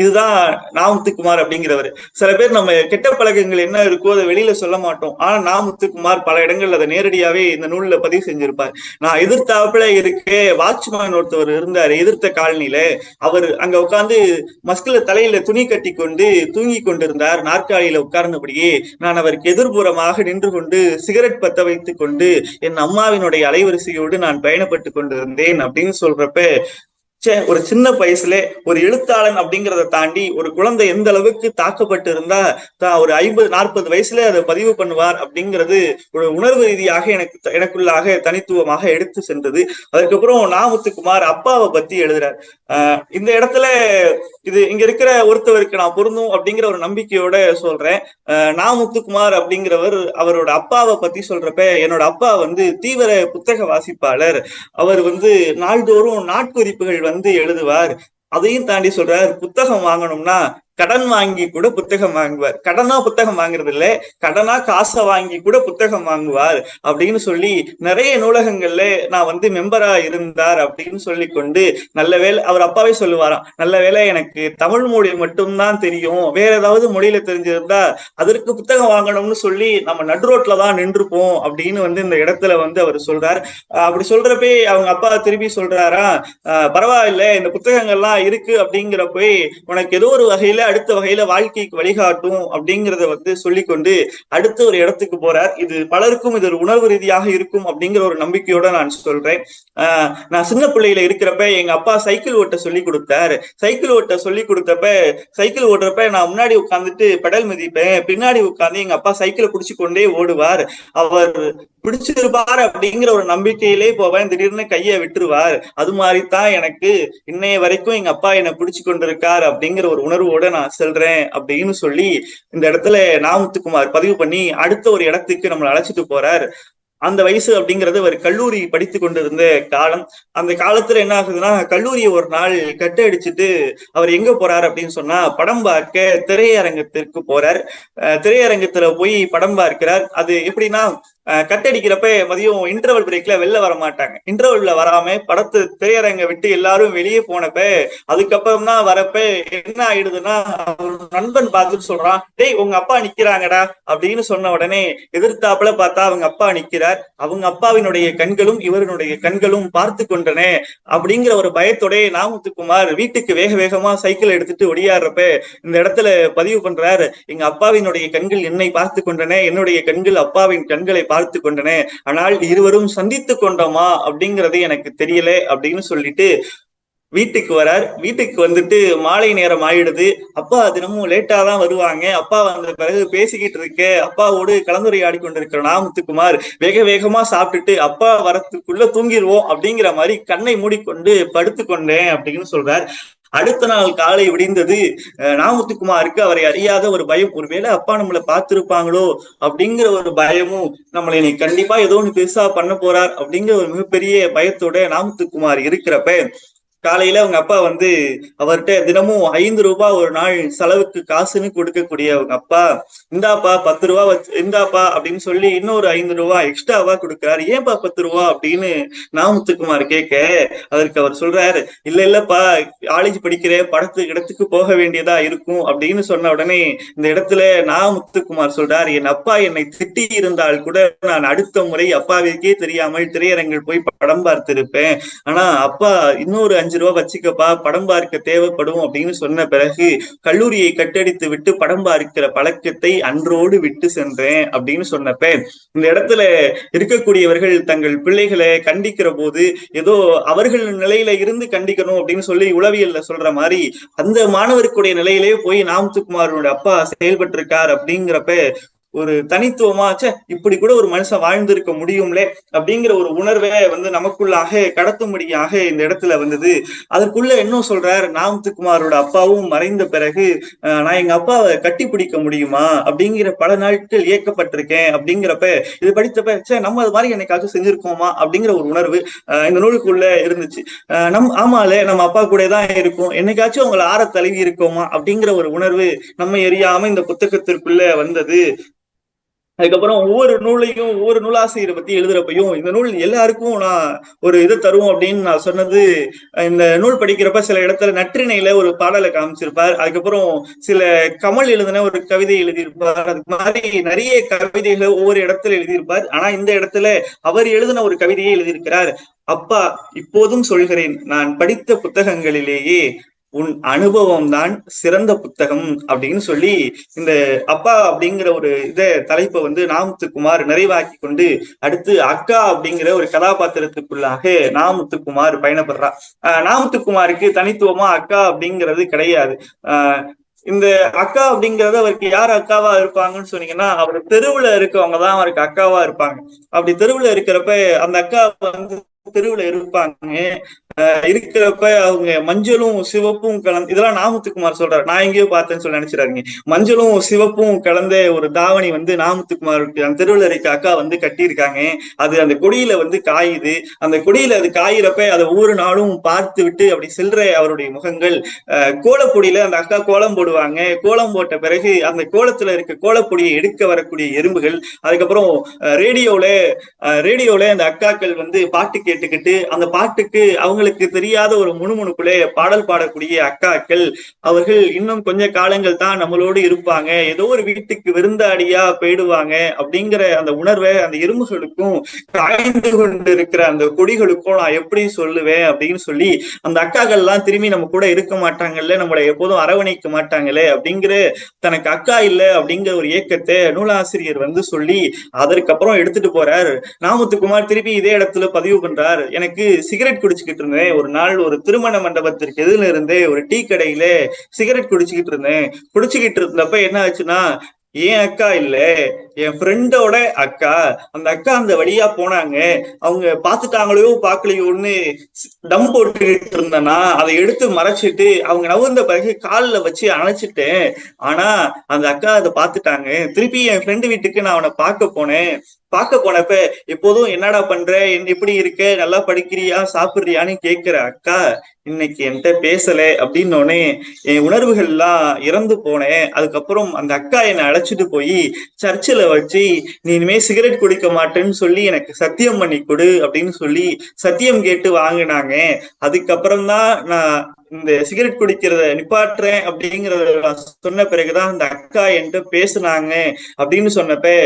இதுதான் நாமுத்துக்குமார் அப்படிங்கிறவர். சில பேர் நம்ம கெட்ட பழக்கங்கள் என்ன இருக்கோ அதை வெளியில சொல்ல மாட்டோம். ஆனா நாமுத்துக்குமார் பல இடங்கள் அதை நேரடியாவே இந்த நூல்ல பதிவு செஞ்சிருப்பார். நான் எதிர்த்தாப்புல வாட்ச்மேன் ஒருத்தவர் இருந்தாரு எதிர்த்த காலனில. அவர் அங்க உட்கார்ந்து மஸ்கில தலையில துணி கட்டி கொண்டு தூங்கி கொண்டிருந்தார். நாற்காலியில உட்கார்ந்தபடியே நான் அவருக்கு எதிர்புறமாக நின்று கொண்டு சிகரெட் பத்த வைத்துக் கொண்டு என் அம்மாவினுடைய அலைவரிசையோடு நான் பயணப்பட்டு கொண்டிருந்தேன் அப்படின்னு சொல்றப்ப, ஒரு சின்ன வயசுல ஒரு எழுத்தாளன் அப்படிங்கிறத தாண்டி ஒரு குழந்தை எந்த அளவுக்கு தாக்கப்பட்டு இருந்தா ஒரு 50-40 வயசுல அதை பதிவு பண்ணுவார் அப்படிங்கிறது ஒரு உணர்வு ரீதியாக எனக்குள்ளாக தனித்துவமாக எடுத்து சென்றது. அதுக்கப்புறம் நாமுத்துக்குமார் அப்பாவை பத்தி எழுதுறார். இந்த இடத்துல இது இங்க இருக்கிற ஒருத்தவருக்கு நான் பொருந்தும் அப்படிங்கிற ஒரு நம்பிக்கையோட சொல்றேன். நாமுத்துக்குமார் அப்படிங்கிறவர் அவரோட அப்பாவை பத்தி சொல்றப்ப, என்னோட அப்பா தீவிர புத்தக வாசிப்பாளர். அவர் நாள்தோறும் நாட்குறிப்புகள் எழுதுவார். அதையும் தாண்டி சொல்றார், புத்தகம் வாங்கணும்னா கடன் வாங்கி கூட புத்தகம் வாங்குவார். கடனா புத்தகம் வாங்குறது இல்ல, கடனா காசை வாங்கி கூட புத்தகம் வாங்குவார் அப்படின்னு சொல்லி நிறைய நூலகங்கள்ல நான் மெம்பரா இருந்தார் அப்படின்னு சொல்லி கொண்டு, நல்ல வேலை அவர் அப்பாவே சொல்லுவாராம், நல்ல வேலை எனக்கு தமிழ் மொழி மட்டும்தான் தெரியும், வேற ஏதாவது மொழியில தெரிஞ்சிருந்தா அதற்கு புத்தகம் வாங்கணும்னு சொல்லி நம்ம நடுரோட்ல தான் நின்றுப்போம் அப்படின்னு இந்த இடத்துல அவர் சொல்றார். அப்படி சொல்றப்பே அவங்க அப்பா திருப்பி சொல்றாரா, பரவாயில்ல இந்த புத்தகங்கள்லாம் இருக்கு அப்படிங்கிறப்ப உனக்கு ஏதோ ஒரு வகையில அடுத்த வகையில வாழ்க்கைக்கு வழிகாட்டும் அப்படிங்கிறத சொல்லிக்கொண்டு அடுத்த ஒரு இடத்துக்கு போறார். இது பலருக்கும் இது ஒரு உணர்வு ரீதியாக இருக்கும் அப்படிங்கிற ஒரு நம்பிக்கையோட நான் சொல்றேன். நான் சின்ன பிள்ளையில இருக்கிறப்ப எங்க அப்பா சைக்கிள் ஓட்ட சொல்லி கொடுத்தாரு. சைக்கிள் ஓட்ட சொல்லி கொடுத்தப்ப சைக்கிள் ஓட்டுறப்ப நான் முன்னாடி உட்கார்ந்துட்டு பெடல் மிதிப்பேன், பின்னாடி உட்கார்ந்து எங்க அப்பா சைக்கிளை பிடிச்சு கொண்டே ஓடுவார். அவர் பிடிச்சிருப்பார் அப்படிங்கிற ஒரு நம்பிக்கையிலே போவேன், திடீர்னு கையை விட்டுருவார். அது மாதிரிதான் எனக்கு இன்னைய வரைக்கும் எங்க அப்பா என்னை பிடிச்சு கொண்டிருக்கார் அப்படிங்கிற ஒரு உணர்வோட நான் செல்றேன் அப்படின்னு சொல்லி இந்த இடத்துல நாமுத்துக்குமார் பதிவு பண்ணி அடுத்த ஒரு இடத்துக்கு நம்மளை அழைச்சிட்டு போறார். அந்த வயசு அப்படிங்கிறது அவர் கல்லூரி படித்து கொண்டிருந்த காலம். அந்த காலத்துல என்ன ஆகுதுன்னா, கல்லூரியை ஒரு நாள் கட்டு அடிச்சுட்டு அவர் எங்க போறாரு அப்படின்னு சொன்னா படம் பார்க்க திரையரங்கத்திற்கு போறார். திரையரங்கத்துல போய் படம் பார்க்கிறார். அது எப்படின்னா, கட்டடிக்கிறப்ப மதியம் இன்டர்வல் பிரேக்ல வெளில வர மாட்டாங்க. இன்டர்வல்ல வராம படத்தை திரையரங்க விட்டு எல்லாரும் வெளியே போனப்ப அதுக்கப்புறம் தான் வரப்ப என்ன ஆயிடுதுன்னா, நண்பன் பார்த்துட்டு சொல்றான், டேய் உங்க அப்பா நிக்கிறாங்கடா அப்படின்னு சொன்ன உடனே எதிர்த்தாப்புல பார்த்தா அவங்க அப்பா நிக்கிறார். அவங்க அப்பாவினுடைய கண்களும் இவருடைய கண்களும் பார்த்து கொண்டன அப்படிங்கிற ஒரு பயத்தோட நாமுத்துக்குமார் வீட்டுக்கு வேக வேகமா சைக்கிள் எடுத்துட்டு ஒடியாடுறப்ப இந்த இடத்துல பதிவு பண்றாரு, எங்க அப்பாவினுடைய கண்கள் என்னை பார்த்து கொண்டன, என்னுடைய கண்கள் அப்பாவின் கண்களை பார்த்து கொண்டன, ஆனால் இருவரும் சந்தித்து கொண்டோமா அப்படிங்கிறது எனக்கு தெரியல அப்படின்னு சொல்லிட்டு வீட்டுக்கு வரார். வீட்டுக்கு வந்துட்டு மாலை நேரம் ஆயிடுது. அப்பா தினமும் லேட்டா தான் வருவாங்க. அப்பா வந்த பிறகு பேசிக்கிட்டு இருக்க அப்பாவோடு கலந்துரையாடி கொண்டிருக்கிற நாமுத்துக்குமார் வேக வேகமா சாப்பிட்டுட்டு அப்பா வரத்துக்குள்ள தூங்கிடுவோம் அப்படிங்கிற மாதிரி கண்ணை மூடிக்கொண்டு படுத்து கொண்டேன் அப்படின்னு சொல்றார். அடுத்த நாள் காலை விடிந்தது. நாமுத்துக்குமாருக்கு அவரை அறியாத ஒரு பயம், ஒருவேளை அப்பா நம்மளை பார்த்திருப்பாங்களோ அப்படிங்கிற ஒரு பயமும், நம்மளை இன்னைக்கு கண்டிப்பா ஏதோ ஒண்ணு பெருசா பண்ண போறார் அப்படிங்கிற ஒரு மிகப்பெரிய பயத்தோட நாமுத்துக்குமார் இருக்கிறப்ப காலையில அவங்க அப்பா வந்து அவர்கிட்ட தினமும் 5 ரூபாய் ஒரு நாள் செலவுக்கு காசுன்னு கொடுக்கக்கூடிய அவங்க அப்பா, இந்தாப்பா 10 ரூபா வச்சு இந்தாப்பா அப்படின்னு சொல்லி இன்னொரு 5 ரூபாய் எக்ஸ்ட்ராவா கொடுக்குறாரு. ஏன்பா 10 ரூபா அப்படின்னு நாமுத்துக்குமார் கேட்க, அதற்கு அவர் சொல்றாரு, இல்ல இல்லப்பா, காலேஜ் படிக்கிற படத்துக்கு இடத்துக்கு போக வேண்டியதா இருக்கும் அப்படின்னு சொன்ன உடனே இந்த இடத்துல நாமுத்துக்குமார் சொல்றார், என் அப்பா என்னை திட்டி இருந்தால் கூட நான் அடுத்த முறை அப்பாவிற்கே தெரியாமல் திரையரங்கில் போய் படம் பார்த்திருப்பேன். ஆனா அப்பா இன்னொரு 5 ரூபாய் வச்சுக்கப்பா, படம் பார்க்க தேவைப்படும் அப்படின்னு சொன்ன பிறகு கல்லூரியை கட்டடித்து விட்டு படம் பார்க்கிற பழக்கத்தை அன்றோடு விட்டு சென்றேன் அப்படின்னு சொன்னப்ப, இந்த இடத்துல இருக்கக்கூடியவர்கள் தங்கள் பிள்ளைகளை கண்டிக்கிற போது ஏதோ அவர்கள் நிலையில இருந்து கண்டிக்கணும் அப்படின்னு சொல்லி உளவியல்ல சொல்ற மாதிரி அந்த மாணவருக்குடைய நிலையிலே போய் நாமத்துக்குமாரோட அப்பா செயல்பட்டு இருக்கார் அப்படிங்கிறப்ப ஒரு தனித்துவமா இப்படி கூட ஒரு மனுஷன் வாழ்ந்திருக்க முடியும்லே அப்படிங்கிற ஒரு உணர்வை வந்து நமக்குள்ளாக கடத்தும்படியாக இந்த இடத்துல வந்தது. அதற்குள்ள இன்னும் சொல்றார், நாமத்துக்குமாரோட அப்பாவும் மறைந்த பிறகு நான் எங்க அப்பாவை கட்டி பிடிக்க முடியுமா அப்படிங்கிற பல நாட்கள் இயக்கப்பட்டிருக்கேன் அப்படிங்கிறப்ப இது படித்தப்ப நம்ம அது மாதிரி என்னைக்காச்சும் செஞ்சிருக்கோமா அப்படிங்கிற ஒரு உணர்வு இந்த நூலுக்குள்ள இருந்துச்சு. ஆமாலே நம்ம அப்பா கூட தான் இருக்கும், என்னைக்காச்சும் அவங்களை ஆற தழுவி இருக்கோமா அப்படிங்கிற ஒரு உணர்வு நம்ம எரியாம இந்த புத்தகத்திற்குள்ள வந்தது. அதுக்கப்புறம் ஒவ்வொரு நூலையும் ஒவ்வொரு நூலாசிரியரை பத்தி எழுதுறப்பையும் இந்த நூல் எல்லாருக்கும் நான் ஒரு இதை தருவோம் அப்படின்னு நான் சொன்னது, இந்த நூல் படிக்கிறப்ப சில இடத்துல நற்றிணையில ஒரு பாடலை காமிச்சிருப்பார். அதுக்கப்புறம் சில கமல் எழுதின ஒரு கவிதை எழுதியிருப்பார். அதுக்கு மாதிரி நிறைய கவிதைகளை ஒவ்வொரு இடத்துல எழுதியிருப்பார். ஆனா இந்த இடத்துல அவர் எழுதின ஒரு கவிதையை எழுதியிருக்கிறார். அப்பா, இப்போதும் சொல்கிறேன், நான் படித்த புத்தகங்களிலேயே உன் அனுபவம் தான் சிறந்த புத்தகம் அப்படின்னு சொல்லி இந்த அப்பா அப்படிங்கிற ஒரு தலைப்பை வந்து நாமத்துக்குமார் நிறைவாக்கி கொண்டு அடுத்து அக்கா அப்படிங்கிற ஒரு கதாபாத்திரத்துக்குள்ளாக நாமத்துக்குமார் பயணப்படுறார். நாமத்துக்குமாருக்கு தனித்துவமா அக்கா அப்படிங்கிறது கிடையாது. இந்த அக்கா அப்படிங்கறது அவருக்கு யார் அக்காவா இருப்பாங்கன்னு சொன்னீங்கன்னா, அவர் தெருவுல இருக்கவங்கதான் அவருக்கு அக்காவா இருப்பாங்க. அப்படி தெருவுல இருக்கிறப்ப அந்த அக்கா வந்து தெருவுல இருப்பாங்க. இருக்கிறப்ப அவங்க மஞ்சளும் சிவப்பும் கலந்து, இதெல்லாம் நாமத்துக்குமார் சொல்றாரு, நான் எங்கேயோ பார்த்தேன்னு சொல்லி நினைச்சிடாதீங்க. மஞ்சளும் சிவப்பும் கலந்த ஒரு தாவணி வந்து நாமத்துக்குமாருக்கு அந்த தெருவில் இருக்க அக்கா வந்து கட்டியிருக்காங்க. அது அந்த கொடியில வந்து காயுது. அந்த கொடியில அது காயிறப்ப அதை ஒவ்வொரு நாளும் பார்த்து விட்டு அப்படி செல்ற அவருடைய முகங்கள். கோலப்பொடியில அந்த அக்கா கோலம் போடுவாங்க. கோலம் போட்ட பிறகு அந்த கோலத்துல இருக்க கோலப்பொடியை எடுக்க வரக்கூடிய எறும்புகள். அதுக்கப்புறம் ரேடியோல அந்த அக்காக்கள் வந்து பாட்டு கேட்டுக்கிட்டு அந்த பாட்டுக்கு அவங்களுக்கு தெரியாத ஒரு முணுமுணுக்குள்ளே பாடல் பாடக்கூடிய அக்காக்கள். அவர்கள் இன்னும் கொஞ்ச காலங்கள் தான் நம்மளோடு இருப்பாங்க, ஏதோ ஒரு வீட்டுக்கு விருந்தாடியா போயிடுவாங்க அப்படிங்கிற அந்த உணர்வை அந்த எறும்புகளுக்கும் காய்ந்து கொண்டு இருக்கிற அந்த கொடிகளுக்கும் நான் எப்படி சொல்லுவேன் அப்படின்னு சொல்லி அந்த அக்காக்கள் எல்லாம் திரும்பி நம்ம கூட இருக்க மாட்டாங்கல்ல, நம்மளை எப்போதும் அரவணைக்க மாட்டாங்களே அப்படிங்கிற தனக்கு அக்கா இல்லை அப்படிங்கிற ஒரு ஏக்கத்தை நூலாசிரியர் வந்து சொல்லி அதற்கப்புறம் எடுத்துட்டு போறார். நாமத்துக்குமார் திருப்பி இதே இடத்துல பதிவு பண்றார், எனக்கு சிகரெட் குடிச்சுக்கிட்டு இருந்தேன் ஒரு நாள், ஒரு திருமண மண்டபத்திற்கு எதிரில இருந்தே ஒரு டீ கடையில சிகரெட் குடிச்சுக்கிட்டு இருந்தப்ப என்ன ஆச்சுன்னா, ஏன் அக்கா இல்ல, என் ஃப்ரெண்டோட அக்கா. அந்த அக்கா அந்த வழியா போனாங்க, அவங்க பாத்துட்டாங்களோ பாக்கலையோன்னு டம் போட்டுக்கிட்டு இருந்தேன்னா அதை எடுத்து மறைச்சிட்டு அவங்க நவுந்த பிறகு காலில் வச்சு அணைச்சிட்டேன். ஆனா அந்த அக்கா அதை பாத்துட்டாங்க. திருப்பி என் ஃப்ரெண்டு வீட்டுக்கு நான் அவனை பார்க்க போனப்ப எப்போதும் என்னடா பண்ற, எப்படி இருக்க, நல்லா படிக்கிறியா, சாப்பிடுறியான்னு கேட்கிற அக்கா இன்னைக்கு என்கிட்ட பேசல அப்படின்னோடனே என் உணர்வுகள் எல்லாம் இறந்து போனேன். அதுக்கப்புறம் அந்த அக்கா என்னை அழைச்சிட்டு போய் சர்ச்சில் வச்சு நீ இனிமே சிகரெட் குடிக்க மாட்டேன்னு சொல்லி எனக்கு சத்தியம் பண்ணி கொடு அப்படின்னு சொல்லி சத்தியம் கேட்டு வாங்கினாங்க. அதுக்கப்புறம் தான் நான் இந்த சிகரெட் குடிக்கிறத நிப்பாட்டுறேன் அப்படிங்கிறத சொன்ன பிறகுதான் அந்த அக்கா என்கிட்ட பேசுனாங்க அப்படின்னு சொன்னப்ப,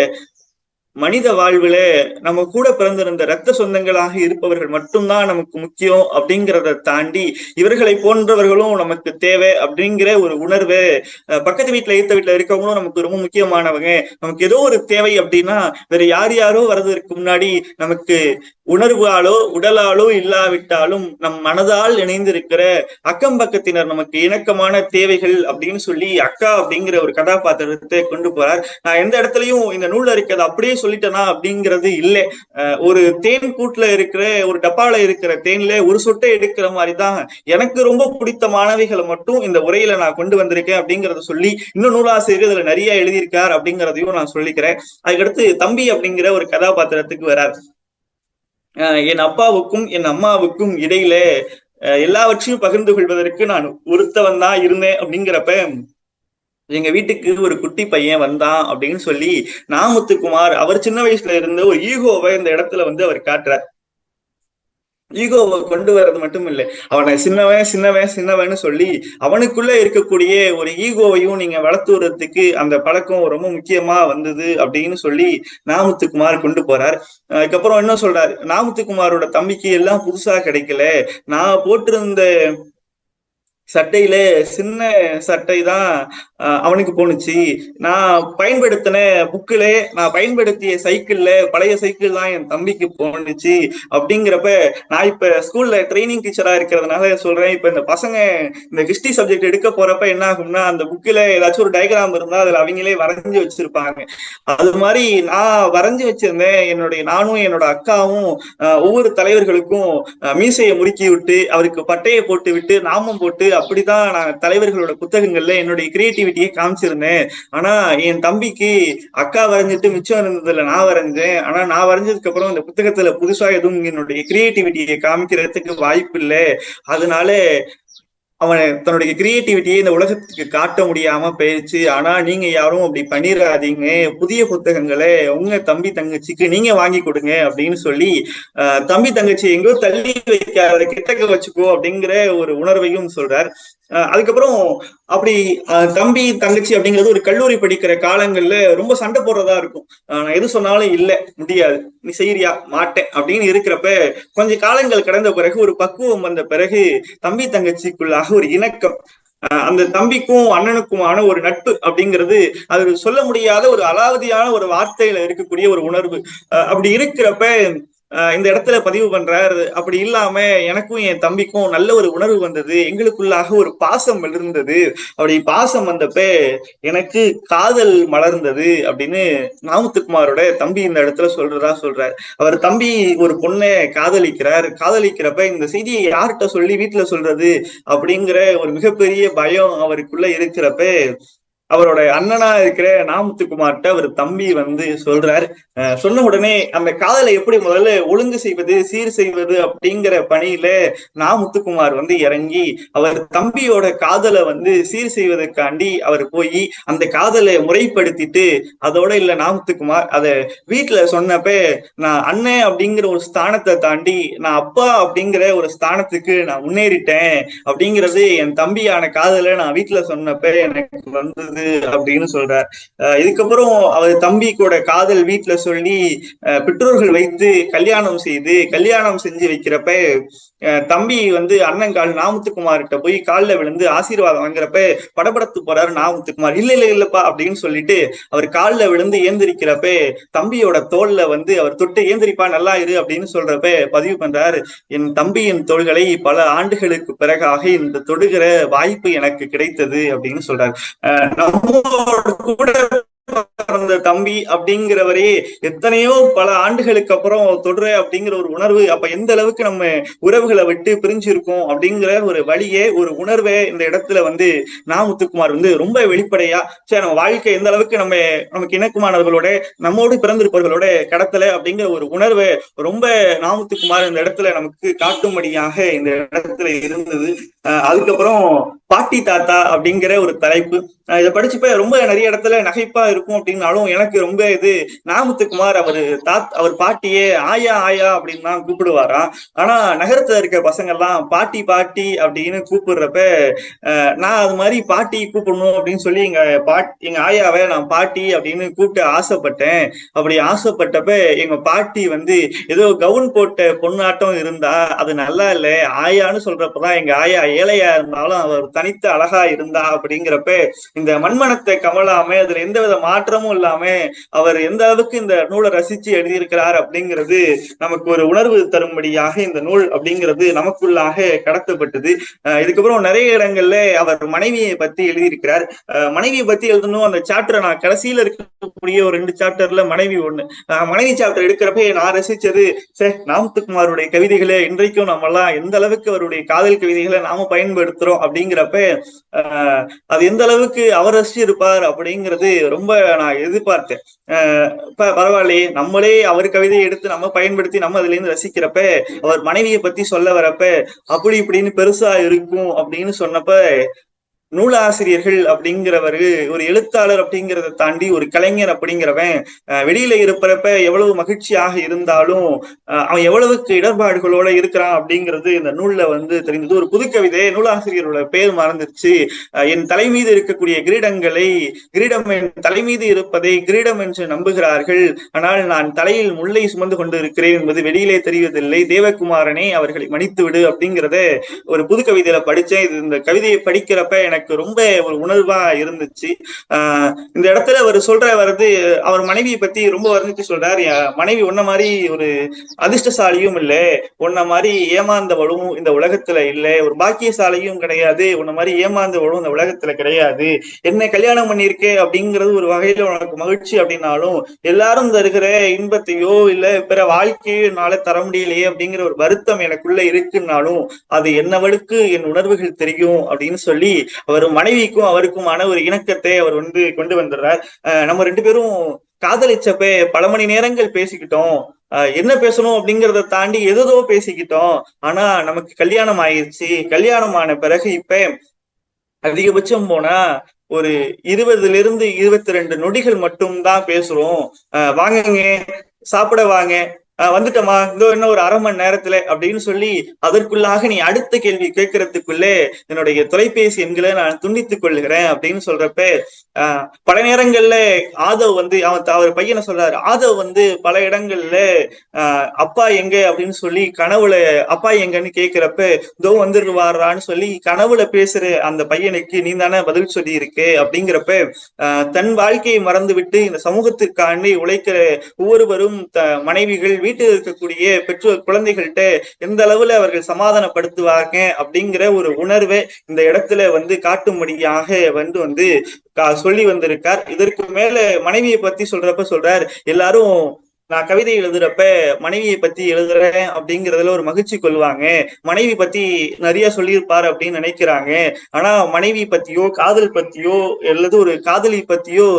மனித வாழ்வுல நம்ம கூட பிறந்திருந்த இரத்த சொந்தங்களாக இருப்பவர்கள் மட்டும்தான் நமக்கு முக்கியம் அப்படிங்கிறத தாண்டி இவர்களை போன்றவர்களும் நமக்கு தேவை அப்படிங்கிற ஒரு உணர்வு. பக்கத்து வீட்டுல ஈர்த்த வீட்டுல இருக்கவங்களும் நமக்கு ரொம்ப முக்கியமானவங்க. நமக்கு ஏதோ ஒரு தேவை அப்படின்னா வேற யாரோ வர்றதுக்கு முன்னாடி நமக்கு உணர்வாலோ உடலாலோ இல்லாவிட்டாலும் நம் மனதால் இணைந்திருக்கிற அக்கம் பக்கத்தினர் நமக்கு இணக்கமான தேவைகள் அப்படின்னு சொல்லி அக்கா அப்படிங்கிற ஒரு கதாபாத்திரத்தை கொண்டு போறார். நான் எந்த இடத்துலயும் இந்த நூல்ல இருக்கிறது அப்படியே சொல்லிட்டேனா அப்படிங்கிறது இல்லை. ஒரு தேன் கூட்டுல இருக்கிற ஒரு டப்பால இருக்கிற தேன்ல ஒரு சொட்டை எடுக்கிற மாதிரிதான் எனக்கு ரொம்ப பிடித்த மாணவிகளை மட்டும் இந்த உரையில நான் கொண்டு வந்திருக்கேன் அப்படிங்கறத சொல்லி இன்னும் நூலாசிரியர் இதுல நிறைய எழுதியிருக்கார் அப்படிங்கிறதையும் நான் சொல்லிக்கிறேன். அதுக்கடுத்து தம்பி அப்படிங்கிற ஒரு கதாபாத்திரத்துக்கு வரார். என் அப்பாவுக்கும் என் அம்மாவுக்கும் இடையில எல்லாவற்றையும் பகிர்ந்து கொள்வதற்கு நான் ஒருத்தவன் தான் இருந்தேன் அப்படிங்கிறப்ப எங்க வீட்டுக்கு ஒரு குட்டி பையன் வந்தான் அப்படின்னு சொல்லி நாமுத்துக்குமார் அவர் சின்ன வயசுல இருந்த ஒரு ஈகோவை இந்த இடத்துல வந்து அவர் காட்டுறார். ஈகோவை கொண்டு வர்றது மட்டும் இல்லை, அவனை சின்னவன் சின்னவன் சின்னவன்னு சொல்லி அவனுக்குள்ள இருக்கக்கூடிய ஒரு ஈகோவையும் நீங்க வளர்த்து வர்றதுக்கு அந்த பழக்கம் ரொம்ப முக்கியமா வந்தது அப்படின்னு சொல்லி நாமுத்துக்குமார் கொண்டு போறார். அதுக்கப்புறம் என்ன சொல்றாரு, நாமுத்துக்குமாரோட தம்பிக்கு எல்லாம் புதுசா கிடைக்கல, நான் போட்டிருந்த சட்டையில சின்ன சட்டை தான் அவனுக்கு போணுச்சு, நான் பயன்படுத்தின புக்கில நான் பயன்படுத்திய சைக்கிள்ல பழைய சைக்கிள் தான் என் தம்பிக்கு போணுச்சு அப்படிங்கிறப்ப நான் இப்ப ஸ்கூல்ல ட்ரைனிங் டீச்சரா இருக்கிறதுனால சொல்றேன், இப்ப இந்த பசங்க இந்த ஹிஸ்டரி சப்ஜெக்ட் எடுக்க போறப்ப என்ன ஆகும்னா அந்த புக்கில ஏதாச்சும் ஒரு டயக்ராம் இருந்தா அதுல அவங்களே வரைஞ்சு வச்சிருப்பாங்க. அது மாதிரி நான் வரைஞ்சு வச்சிருந்தேன். நானும் என்னோட அக்காவும் ஒவ்வொரு தலைவர்களுக்கும் மீசையை முறுக்கி விட்டு அவருக்கு பட்டையை போட்டு விட்டு நாமம் போட்டு அப்படிதான் நான் தலைவர்களோட புத்தகங்கள்ல என்னுடைய கிரியேட்டிவிட்டியை காமிச்சிருந்தேன். ஆனா என் தம்பிக்கு அக்கா வரைஞ்சிட்டு மிச்சம் இருந்ததுல நான் வரைஞ்சேன். ஆனா நான் வரைஞ்சதுக்கு அப்புறம் இந்த புத்தகத்துல புதுசா எதுவும் என்னுடைய கிரியேட்டிவிட்டியை காமிக்கிறதுக்கு வாய்ப்பு இல்லை. அதனால அவன் தன்னுடைய கிரியேட்டிவிட்டியை இந்த உலகத்துக்கு காட்ட முடியாம போயிடுச்சு. ஆனா நீங்க யாரும் அப்படி பண்ணிடாதீங்க, புதிய புத்தகங்களை உங்க தம்பி தங்கச்சிக்கு நீங்க வாங்கி கொடுங்க அப்படின்னு சொல்லி தம்பி தங்கச்சி எங்கோ தள்ளி வைக்காத கிட்டக்க வச்சுக்கோ அப்படிங்கிற ஒரு உணர்வையும் சொல்றார். அதுக்கப்புறம் அப்படி தம்பி தங்கச்சி அப்படிங்கிறது ஒரு கல்லூரி படிக்கிற காலங்கள்ல ரொம்ப சண்டை போடுறதா இருக்கும். நான் எது சொன்னாலும் இல்ல முடியாது, நீ செய்யறியா மாட்டேன் அப்படின்னு இருக்கிறப்ப கொஞ்ச காலங்கள் கடந்த பிறகு ஒரு பக்குவம் வந்த பிறகு தம்பி தங்கச்சிக்குள்ளாக ஒரு இணக்கம், அந்த தம்பிக்கும் அண்ணனுக்குமான ஒரு நட்பு அப்படிங்கிறது அது சொல்ல முடியாத ஒரு அலாவதியான ஒரு வார்த்தையில இருக்கக்கூடிய ஒரு உணர்வு. அப்படி இருக்கிறப்ப இந்த இடத்துல பதிவு பண்றாரு. அப்படி இல்லாம எனக்கும் என் தம்பிக்கும் நல்ல ஒரு உணர்வு வந்தது, எங்களுக்குள்ளாக ஒரு பாசம் இருந்தது, அப்படி பாசம் வந்தப்ப எனக்கு காதல் மலர்ந்தது அப்படின்னு நாமுத்துக்குமாரோட தம்பி இந்த இடத்துல சொல்றார். அவர் தம்பி ஒரு பொண்ணை காதலிக்கிறப்ப இந்த செய்தியை யார்கிட்ட சொல்லி வீட்டுல சொல்றது அப்படிங்கிற ஒரு மிகப்பெரிய பயம் அவருக்குள்ள இருக்கிறப்ப அவரோட அண்ணனா இருக்கிற நாமுத்துக்குமார்ட்ட அவர் தம்பி வந்து சொல்றாரு. சொன்ன உடனே அந்த காதலை எப்படி முதல்ல ஒழுங்கு செய்வது சீர் செய்வது அப்படிங்கிற பணியில நாமுத்துக்குமார் வந்து இறங்கி அவர் தம்பியோட காதலை வந்து சீர் செய்வதற்காண்டி அவர் போய் அந்த காதலை முறைப்படுத்திட்டு அதோட இல்ல நாமுத்துக்குமார் அத வீட்டுல சொன்னப்ப நான் அண்ணன் அப்படிங்கிற ஒரு ஸ்தானத்தை தாண்டி நான் அப்பா அப்படிங்கிற ஒரு ஸ்தானத்துக்கு நான் முன்னேறிட்டேன் அப்படிங்கிறது என் தம்பியான காதலை நான் வீட்டுல சொன்னப்ப எனக்கு வந்தது அப்படின்னு சொல்றார். இதுக்கப்புறம் அவர் தம்பி கூட காதல் வீட்டுல சொல்லி பெற்றோர்கள் வைத்து கல்யாணம் செஞ்சு வைக்கிறப்ப தம்பி வந்து அண்ணன் நாமுத்துக்குமார்கிட்ட போய் காலில் விழுந்து ஆசீர்வாதம் வாங்குறப்ப படபடத்து போறாரு நாமுத்துக்குமார். இல்லப்பா அப்படின்னு சொல்லிட்டு அவர் காலில் விழுந்து ஏந்திரிக்கிறப்ப தம்பியோட தோல்ல வந்து அவர் தொட்டு ஏந்திரிப்பா நல்லா இரு அப்படின்னு சொல்றப்ப பதிவு பண்றாரு, என் தம்பியின் தோள்களை பல ஆண்டுகளுக்கு பிறகாக இந்த தொடுகிற வாய்ப்பு எனக்கு கிடைத்தது அப்படின்னு சொல்றாரு. நம்மோட கூட பிறந்த தம்பி அப்படிங்கிறவரே எத்தனையோ பல ஆண்டுகளுக்கு அப்புறம் தொடுற அப்படிங்கிற ஒரு உணர்வு, அப்ப எந்த அளவுக்கு நம்ம உறவுகளை விட்டு பிரிஞ்சு இருக்கோம் அப்படிங்கிற ஒரு வழியே ஒரு உணர்வை இந்த இடத்துல வந்து நாமுத்துக்குமார் வந்து ரொம்ப வெளிப்படையா சரி நம்ம வாழ்க்கை எந்த அளவுக்கு நமக்கு இணக்கமானவர்களோட நம்மோடு பிறந்திருப்பவர்களோட கடத்தல அப்படிங்கிற ஒரு உணர்வை ரொம்ப நாமுத்துக்குமார் இந்த இடத்துல நமக்கு காட்டும்படியாக இந்த இடத்துல இருந்தது. அதுக்கப்புறம் பாட்டி தாத்தா அப்படிங்கிற ஒரு தலைப்பு இதை படிச்சுப்ப ரொம்ப நிறைய இடத்துல நகைப்பா இருக்கும் அப்படின்னாலும் எனக்கு ரொம்ப இது நாமுத்துக்குமார் அவர் பாட்டியே ஆயா ஆயா அப்படின்னு தான் கூப்பிடுவாராம். ஆனா நகரத்துல இருக்க பசங்க எல்லாம் பாட்டி பாட்டி அப்படின்னு கூப்பிடுறப்ப நான் அது மாதிரி பாட்டி கூப்பிடணும் அப்படின்னு சொல்லி எங்க ஆயாவை நான் பாட்டி அப்படின்னு கூப்பிட்டு ஆசைப்பட்டேன். அப்படி ஆசைப்பட்டப்ப எங்க பாட்டி வந்து ஏதோ கவுன் போட்ட பொண்ணாட்டம் இருந்தா அது நல்லா இல்லை, ஆயான்னு சொல்றப்பதான் எங்க ஆயா ஏழையா இருந்தாலும் அவர் தனித்த அழகா இருந்தா அப்படிங்கிறப்ப இந்த மண்மனத்தை கமலாம அதுல எந்த வித மாற்றமும் இல்லாம அவர் எந்த அளவுக்கு இந்த நூலை ரசிச்சு எழுதியிருக்கிறார் அப்படிங்கிறது நமக்கு ஒரு உணர்வு தரும்படியாக இந்த நூல் அப்படிங்கிறது நமக்குள்ளாக கடத்தப்பட்டது. இதுக்கப்புறம் நிறைய இடங்கள்ல அவர் மனைவியை பத்தி எழுதியிருக்கிறார். மனைவியை பத்தி எழுதணும் அந்த சாப்டர் நான் கடைசியில இருக்கக்கூடிய ஒரு 2 சாப்டர்ல மனைவி ஒண்ணு மனைவி சாப்டர் எடுக்கிறப்ப நான் ரசிச்சது நாமுத்துக்குமாருடைய கவிதைகளை இன்றைக்கும் நம்ம எல்லாம் எந்த அளவுக்கு அவருடைய காதல் கவிதைகளை நாம பயன்படுத்துறோம் அப்படிங்கிறப்ப அது எந்த அளவுக்கு அவர் ரசிச்சு இருப்பார் அப்படிங்கிறது ரொம்ப நான் எதிர்பார்த்தேன். பரவாயில்லையே, நம்மளே அவர் கவிதையை எடுத்து நம்ம பயன்படுத்தி நம்ம அதுல இருந்து ரசிக்கிறப்ப, அவர் மனைவியை பத்தி சொல்ல வரப்ப அப்படி இப்படின்னு பெருசா இருக்கும் அப்படின்னு சொன்னப்ப, நூலாசிரியர்கள் அப்படிங்கிறவரு ஒரு எழுத்தாளர் அப்படிங்கிறத தாண்டி ஒரு கலைஞர் அப்படிங்கிறவன் வெளியில இருப்பறப்ப எவ்வளவு மகிழ்ச்சியாக இருந்தாலும் அவன் எவ்வளவுக்கு இடர்பாடுகளோட இருக்கிறான் அப்படிங்கிறது இந்த நூல்ல தெரிந்தது. ஒரு புது கவிதை, நூலாசிரியரோட பேர் மறந்துருச்சு. என் தலை மீது இருக்கக்கூடிய கிரீடம் என் தலை மீது இருப்பதை கிரீடம் என்று நம்புகிறார்கள், ஆனால் நான் தலையில் முல்லை சுமந்து கொண்டு இருக்கிறேன் என்பது வெளியிலே தெரிவதில்லை, தேவகுமாரனே அவர்களை மன்னித்து விடு அப்படிங்கிறத ஒரு புது கவிதையில படிச்சேன். இந்த கவிதையை படிக்கிறப்ப எனக்கு ரொம்ப ஒரு உணர்வா இருந்துச்சு. இந்த இடத்துல அவர் அவர் மனைவியை பத்தி ரொம்ப வர்ணிச்சு சொல்றாரு. மனைவி உன்ன மாதிரி ஒரு அதிர்ஷ்டசாலியும் இல்லை, உன்ன மாதிரி ஏமாந்தவளும் இந்த உலகத்துல இல்லை, ஒரு பாக்கியசாலியும் கிடையாது, உன்ன மாதிரி ஏமாந்தவளும் இந்த உலகத்துல கிடையாது. என்ன கல்யாணம் பண்ணிருக்கே அப்படிங்கிறது ஒரு வகையில உனக்கு மகிழ்ச்சி அப்படின்னாலும், எல்லாரும் தருகிற இன்பத்தையோ இல்ல பிற வாழ்க்கையோ என்னால தர முடியலையே அப்படிங்கிற ஒரு வருத்தம் எனக்குள்ள இருக்குன்னாலும் அது என்னவளுக்கு என் உணர்வுகள் தெரியும் அப்படின்னு சொல்லி அவர் மனைவிக்கும் அவருக்குமான ஒரு இணக்கத்தை அவர் கொண்டு வந்துடுறார். நம்ம ரெண்டு பேரும் காதலிச்சப்ப பல மணி நேரங்கள் பேசிக்கிட்டோம், என்ன பேசணும் அப்படிங்கிறத தாண்டி எதோ பேசிக்கிட்டோம். ஆனா நமக்கு கல்யாணம் ஆயிடுச்சு. கல்யாணம் ஆன பிறகு இப்ப அதிகபட்சம் போனா ஒரு 20 to 22 நொடிகள் மட்டும்தான் பேசுறோம். வாங்குங்க, சாப்பிட வாங்க, வந்துட்டோமா, இதோ இன்னும் ஒரு அரை மணி நேரத்துல அப்படின்னு சொல்லி அதற்குள்ளாக நீ அடுத்த கேள்வி கேட்கறதுக்குள்ளே என்னுடைய தொலைபேசி எண்களை நான் துண்டித்துக் கொள்கிறேன் அப்படின்னு சொல்றப்ப பல நேரங்கள்ல ஆதவ் அவர் பையனை சொல்றாரு. ஆதவ் பல இடங்கள்ல அப்பா எங்க அப்படின்னு சொல்லி கனவுல அப்பா எங்கன்னு கேட்கிறப்ப இதோ வந்துருவாரான்னு சொல்லி கனவுல பேசுற அந்த பையனுக்கு நீ தானே பதில் சொல்லி இருக்கு அப்படிங்கிறப்ப தன் வாழ்க்கையை மறந்து விட்டு இந்த சமூகத்திற்காண்டி உழைக்கிற ஒவ்வொருவரும் மனைவிகள் வீட்டில் இருக்கக்கூடிய பெற்றோர் குழந்தைகள்கிட்ட எந்த அளவுல அவர்கள் சமாதானப்படுத்துவாங்க அப்படிங்கிற ஒரு உணர்வை இந்த இடத்துல காட்டும்படியாக சொல்லி வந்திருக்கார். இதற்கு மேல மனைவியை பத்தி சொல்றார், எல்லாரும் நான் கவிதை எழுதுறப்ப மனைவியை பத்தி எழுதுறேன் அப்படிங்கிறதுல ஒரு மகிழ்ச்சி கொள்வாங்க, மனைவி பத்தி நிறைய சொல்லியிருப்பாரு அப்படின்னு நினைக்கிறாங்க. ஆனா மனைவி பத்தியோ காதல் பத்தியோ அல்லது ஒரு காதலி பத்தியோ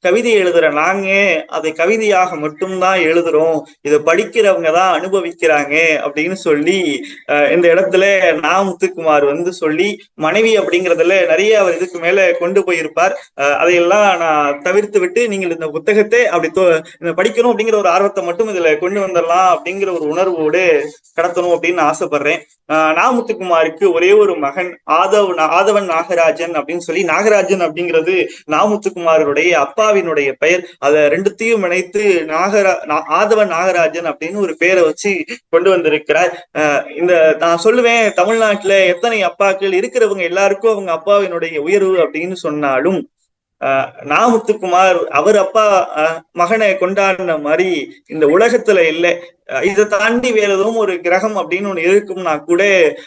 கவிதை எழுதுற நாங்க அதை கவிதையாக மட்டும்தான் எழுதுறோம், இதை படிக்கிறவங்க தான் அனுபவிக்கிறாங்க அப்படின்னு சொல்லி இந்த இடத்துல முத்துக்குமார் சொல்லி மனைவி அப்படிங்கிறதுல நிறைய அவர் இதுக்கு மேல கொண்டு போயிருப்பார். அதையெல்லாம் நான் தவிர்த்து விட்டு நீங்கள் இந்த புத்தகத்தை அப்படி படிக்கணும் அப்படிங்கிற ஒரு ஆர்வத்தை மட்டும் இதுல கொண்டு வந்துடலாம் அப்படிங்கிற ஒரு உணர்வோடு கடத்தணும் அப்படின்னு ஆசைப்படுறேன். முத்துக்குமாருக்கு ஒரே ஒரு மகன் ஆதவன் நாகராஜன் அப்படின்னு சொல்லி, நாகராஜன் அப்படிங்கிறது முத்துக்குமாருடைய அப்பாவினுடைய பெயர். அதை ரெண்டுத்தையும் இணைத்து ஆதவன் நாகராஜன் அப்படின்னு ஒரு பேரை வச்சு கொண்டு வந்திருக்கிறார். இந்த நான் சொல்லுவேன், தமிழ்நாட்டுல எத்தனை அப்பாக்கள் இருக்கிறவங்க எல்லாருக்கும் அவங்க அப்பாவினுடைய உயர்வு அப்படின்னு சொன்னாலும் முத்துக்குமார் அவர் அப்பா மகனை கொண்டாடின மாதிரி இந்த உலகத்துல இல்லை. இதை தாண்டி வேற எதுவும் ஒரு கிரகம் அப்படின்னு ஒண்ணு இருக்கும்னா கூட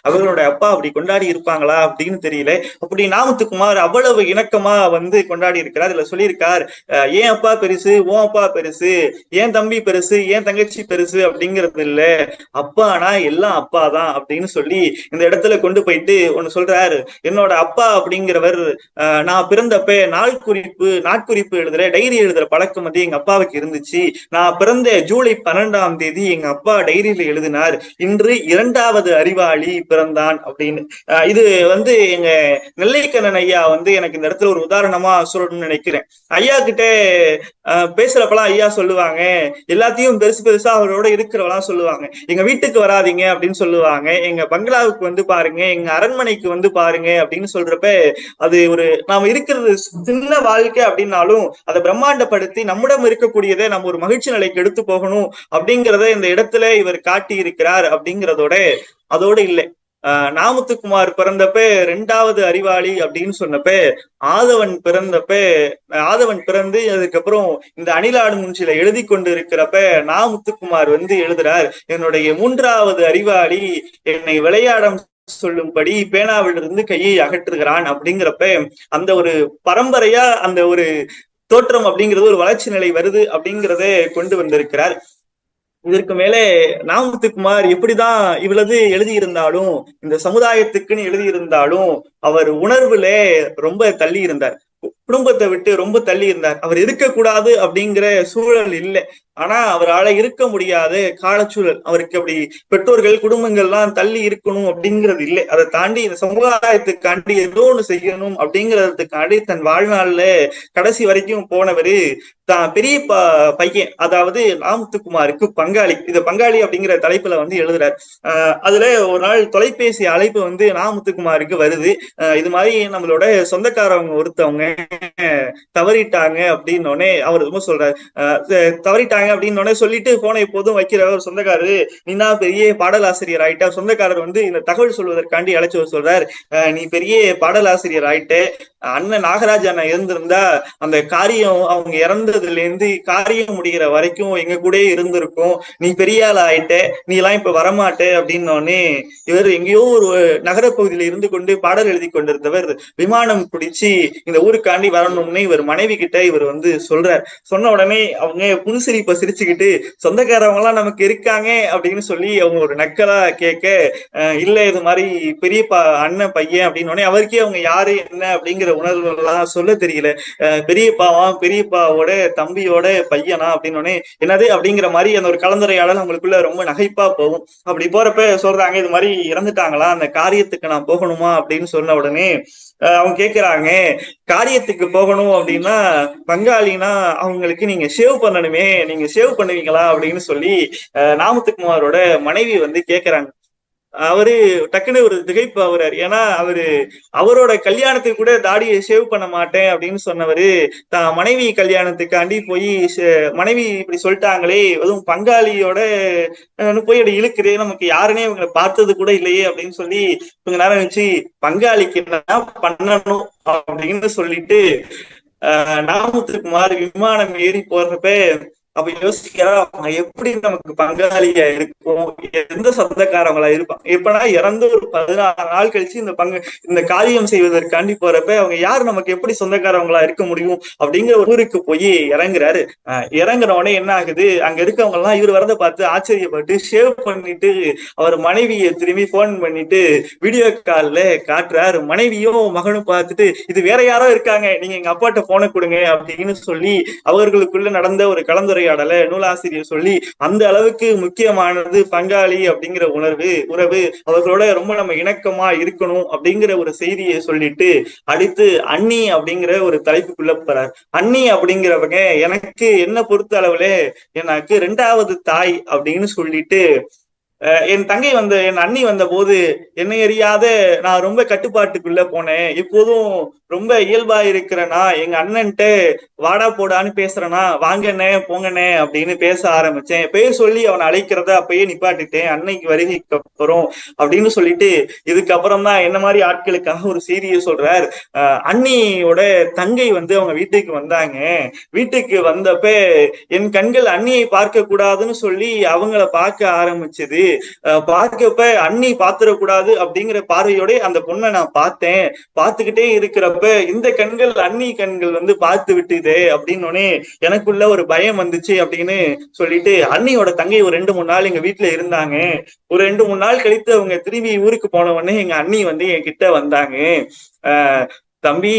அவர்களோட அப்பா அப்படி கொண்டாடி இருப்பாங்களா அப்படின்னு தெரியல. அப்படி முத்துக்குமார் அவ்வளவு இணக்கமா கொண்டாடி இருக்கிறார். இதுல சொல்லியிருக்கார், ஏன் அப்பா பெருசு, உன் அப்பா பெருசு, ஏன் தம்பி பெருசு, ஏன் தங்கச்சி பெருசு அப்படிங்கிறது இல்ல, அப்பானா எல்லாம் அப்பா தான் அப்படின்னு சொல்லி இந்த இடத்துல கொண்டு போயிட்டு ஒண்ணு சொல்றாரு. என்னோட அப்பா அப்படிங்கிறவர் நான் பிறந்தப்ப நாட்குறிப்பு எழுதுற டைரி எழுதுற பழக்கம் எங்க அப்பாவுக்கு இருந்துச்சு. நான் பிறந்த ஜூலை 12 எங்க அப்பா டைரியில எழுதினார், இன்று 2வது அறிவாளி பிறந்தான் அப்படின்னு. இது எங்க நெல்லைக்கண்ணன் ஐயா எனக்கு இந்த இடத்துல ஒரு உதாரணமா சொல்லணும்னு நினைக்கிறேன். ஐயா கிட்ட பேசுறப்பெல்லாம் ஐயா சொல்லுவாங்க, எல்லாத்தையும் பெருசு பெருசா அவரோட இருக்கிறவெல்லாம் சொல்லுவாங்க, எங்க வீட்டுக்கு வராதிங்க அப்படின்னு சொல்லுவாங்க, எங்க பங்களாவுக்கு பாருங்க, எங்க அரண்மனைக்கு பாருங்க அப்படின்னு சொல்றப்ப அது ஒரு நாம இருக்கிறது சின்ன வாழ்க்கை அப்படின்னாலும் அதை பிரம்மாண்டப்படுத்தி நம்மிடம் இருக்கக்கூடியதை நம்ம ஒரு மகிழ்ச்சி நிலைக்கு எடுத்து போகணும் அப்படிங்கிறத இந்த இடத்துல இவர் காட்டி இருக்கிறார். அதோட இல்லை, முத்துக்குமார் பிறந்தப்ப 2வது அறிவாளி அப்படின்னு சொன்னப்ப ஆதவன் பிறந்து அதுக்கப்புறம் இந்த அணிலாடு முன்சில எழுதி கொண்டு இருக்கிறப்ப முத்துக்குமார் எழுதுறார், என்னுடைய 3வது அறிவாளி என்னை விளையாடம் சொல்லும்படி பேனாவிலிருந்து கையை அகற்றுகிறான் அப்படிங்கிறப்ப அந்த ஒரு பரம்பரையா அந்த ஒரு தோற்றம் அப்படிங்கிறது ஒரு வளர்ச்சி நிலை வருது அப்படிங்கிறத கொண்டு வந்திருக்கிறார். இதற்கு மேலே முத்துக்குமார் எப்படிதான் இவ்வளவு எழுதியிருந்தாலும், இந்த சமுதாயத்துக்குன்னு எழுதியிருந்தாலும் அவர் உணர்வுல ரொம்ப தள்ளி இருந்தார். குடும்பத்தை விட்டு ரொம்ப தள்ளி இருந்தார். அவர் இருக்கக்கூடாது அப்படிங்கிற சூழல் இல்லை. ஆனா அவரால் இருக்க முடியாத காலச்சூழல் அவருக்கு. அப்படி பெற்றோர்கள் குடும்பங்கள்லாம் தள்ளி இருக்கணும் அப்படிங்கிறது இல்லை. அதை தாண்டி இந்த சமுதாயத்துக்காண்டி ஏதோ ஒண்ணு செய்யணும் அப்படிங்கிறதுக்காண்டி தன் வாழ்நாள்ல கடைசி வரைக்கும் போனவரு தான் பெரிய பையன், அதாவது நாமுத்துக்குமாருக்கு பங்காளி. இந்த பங்காளி அப்படிங்கிற தலைப்புல எழுதுறாரு. அதுல ஒரு நாள் தொலைபேசி அழைப்பு நாமுத்துக்குமாருக்கு வருது. இது மாதிரி நம்மளோட சொந்தக்காரவங்க ஒருத்தவங்க தவறிட்டாங்க அப்படின்னு அவர் ரொம்ப சொல்றாரு. தவறிட்டாங்க அப்படின்னு சொல்லிட்டு போன எப்போதும் வைக்கிற ஒரு சொந்தக்காரரு, நீனா பெரிய பாடலாசிரியர் ஆயிட்ட. சொந்தக்காரர் இந்த தகவல் சொல்வதற்காண்டி அழைச்சவர் சொல்றார், நீ பெரிய பாடலாசிரியர் ஆயிட்ட, அண்ணன் நாகராஜ் அண்ணன் இருந்திருந்தா அந்த காரியம் அவங்க இறந்ததுல இருந்து காரியம் முடிகிற வரைக்கும் எங்க கூட இருந்திருக்கும். நீ பெரிய ஆள் ஆயிட்ட, நீ எல்லாம் இப்ப வரமாட்ட அப்படின்னு இவர் எங்கேயோ ஒரு நகரப்பகுதியில இருந்து கொண்டு பாடல் எழுதி கொண்டிருந்தவர் விமானம் பிடிச்சி இந்த ஊருக்காண்டி வரணும்னு இவர் மனைவி கிட்ட இவர் சொல்றார். சொன்ன உடனே அவங்க புன்சிரிப்பை சிரிச்சுக்கிட்டு, சொந்தக்காரவங்க எல்லாம் நமக்கு இருக்காங்க அப்படின்னு சொல்லி அவங்க ஒரு நக்கலா கேட்க, இல்ல இது மாதிரி பெரிய அண்ணன் பையன் அப்படின்னு அவருக்கே அவங்க யாரு என்ன அப்படிங்கிற உணர்வுலாம் சொல்ல தெரியல. பெரியப்பாவோட தம்பியோட பையனா அப்படின்னு என்னது அப்படிங்கிற மாதிரி அந்த ஒரு கலந்துரையாடல் அவங்களுக்குள்ள ரொம்ப நகைப்பா போகும். அப்படி போறப்ப சொல்றாங்க, இது மாதிரி இறந்துட்டாங்களா, அந்த காரியத்துக்கு நான் போகணுமா அப்படின்னு சொன்ன உடனே அவங்க கேக்குறாங்க, காரியத்துக்கு போகணும் அப்படின்னா பங்காளினா அவங்களுக்கு நீங்க ஷேவ் பண்ணணுமே, நீங்க ஷேவ் பண்ணுவீங்களா அப்படின்னு சொல்லி நாமத்துக்குமாரோட மனைவி கேக்குறாங்க. அவரு டக்குன்னு ஒரு திகைப்பு ஆகுறாரு. ஏன்னா அவரோட கல்யாணத்துக்கு கூட தாடியை ஷேவ் பண்ண மாட்டேன் அப்படின்னு சொன்னவரு தான் மனைவி கல்யாணத்துக்காண்டி போய் மனைவி இப்படி சொல்லிட்டாங்களே, அதுவும் பங்காளியோட போய் அப்படி இழுக்குது, நமக்கு யாருன்னே இவங்களை பார்த்தது கூட இல்லையே அப்படின்னு சொல்லி இவங்க நேரம் வச்சு பங்காளிக்கு என்ன பண்ணணும் அப்படின்னு சொல்லிட்டு நாமத்துக்குமார் விமானம் ஏறி போறப்ப அப்ப யோசிக்கிறா, எப்படி நமக்கு பங்காளியா இருக்கும், எந்த சொந்தக்காரங்களா இருப்பாங்க. எப்பனா இறந்து ஒரு 16 நாள் கழிச்சு இந்த காரியம் செய்வதற்காண்டி போறப்ப அவங்க யாரு நமக்கு எப்படி சொந்தக்காரவங்களா இருக்க முடியும் அப்படிங்கிற ஊருக்கு போய் இறங்குறாரு. இறங்குற உடனே என்ன ஆகுது, அங்க இருக்கவங்க எல்லாம் இவர் வரத பார்த்து ஆச்சரியப்பட்டு ஷேவ் பண்ணிட்டு அவர் மனைவியை திரும்பி போன் பண்ணிட்டு வீடியோ கால்ல காட்டுறாரு. மனைவியும் மகனும் பார்த்துட்டு, இது வேற யாரோ இருக்காங்க, நீங்க எங்க அப்பாட்ட போன கொடுங்க அப்படின்னு சொல்லி அவர்களுக்குள்ள நடந்த ஒரு கலந்துரை நூலாசிரியர் சொல்லி, அந்த அளவுக்கு முக்கியமானது பங்காளி அப்படிங்கிற உறவு, அவர்களோட ரொம்ப நம்ம இணக்கமா இருக்கணும் அப்படிங்கிற ஒரு செய்தியை சொல்லிட்டு அடுத்து அண்ணி அப்படிங்கிற ஒரு தலைப்புக்குள்ள போறார். அண்ணி அப்படிங்கிறவங்க எனக்கு என்ன பொறுத்த அளவுல எனக்கு 2வது தாய் அப்படின்னு சொல்லிட்டு, என் தங்கை என் அண்ணி வந்த போது என்னை அறியாத நான் ரொம்ப கட்டுப்பாட்டுக்குள்ள போனேன். இப்போதும் ரொம்ப இயல்பா இருக்கிறேனா, எங்க அண்ணன்ட்ட வாடா போடான்னு பேசுறேனா, வாங்கண்ணே போங்கண்ணே அப்படின்னு பேச ஆரம்பிச்சேன். பேர் சொல்லி அவனை அழைக்கிறத அப்பயே நிப்பாட்டிட்டேன், அன்னைக்கு வருகைக்கு அப்புறம் அப்படின்னு சொல்லிட்டு இதுக்கப்புறம் தான் என்ன மாதிரி ஆட்களுக்காக ஒரு செய்தியை சொல்றார். அண்ணியோட தங்கை அவங்க வீட்டுக்கு வந்தாங்க. வீட்டுக்கு வந்தப்ப என் கண்கள் அண்ணியை பார்க்க கூடாதுன்னு சொல்லி அவங்கள பார்க்க ஆரம்பிச்சது. பார்க்கப்ப அண்ணி பாத்துடக்கூடாது அப்படிங்கிற பார்வையோட அந்த பொண்ணை நான் பார்த்தேன். பார்த்துக்கிட்டே இருக்கிறப்ப இந்த கண்கள் அண்ணி கண்கள் பார்த்து விட்டுதே அப்படின்னு எனக்குள்ள ஒரு பயம் வந்துச்சு அப்படின்னு சொல்லிட்டு, அண்ணியோட தங்கை ஒரு 2-3 நாள் எங்க வீட்டுல இருந்தாங்க. ஒரு 2-3 நாள் கழித்து அவங்க திரும்பி ஊருக்கு போன உடனே எங்க அண்ணி என் கிட்ட வந்தாங்க. தம்பி,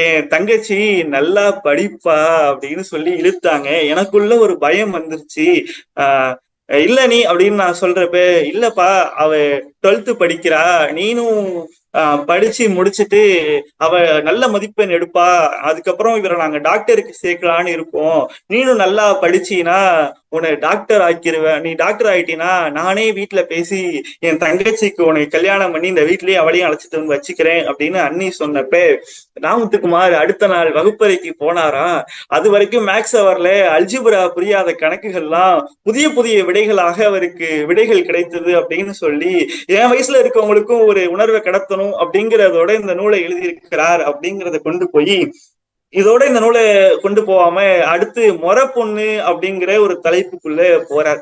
என் தங்கச்சி நல்லா படிப்பா அப்படின்னு சொல்லி இழுத்தாங்க. எனக்குள்ள ஒரு பயம் வந்துருச்சு. இல்ல நீ அப்படின்னு நான் சொல்றப்ப, இல்லப்பா அவ 12th படிக்கிறா, நீனும் படிச்சு முடிச்சுட்டு அவ நல்ல மதிப்பெண் எடுப்பா, அதுக்கப்புறம் இவரை நாங்க டாக்டருக்கு சேர்க்கலான்னு இருக்கோம், நீனும் நல்லா படிச்சீனா உன்னை டாக்டர் ஆக்கிருவேன், நீ டாக்டர் ஆயிட்டீனா நானே வீட்டுல பேசி என் தங்கச்சிக்கு உன்னை கல்யாணம் பண்ணி இந்த வீட்லயே அவளையும் அழைச்சிட்டு வச்சுக்கிறேன் அப்படின்னு அண்ணி சொன்னப்ப நாமத்துக்குமார் அடுத்த நாள் வகுப்பறைக்கு போனாரா. அது வரைக்கும் மேக்ஸ் அவர்ல அல்ஜிப்ரா புரியாத கணக்குகள்லாம் புதிய புதிய விடைகளாக அவருக்கு விடைகள் கிடைத்தது அப்படின்னு சொல்லி, என் வயசுல இருக்கவங்களுக்கும் ஒரு உணர்வை கடத்தணும் அப்படிங்கிறதோட இந்த நூலை எழுதியிருக்கிறார் அப்படிங்கிறத கொண்டு போய், இதோட இந்த நூலை கொண்டு போகாம அடுத்து முறப்பொண்ணு அப்படிங்கிற ஒரு தலைப்புக்குள்ள போறார்.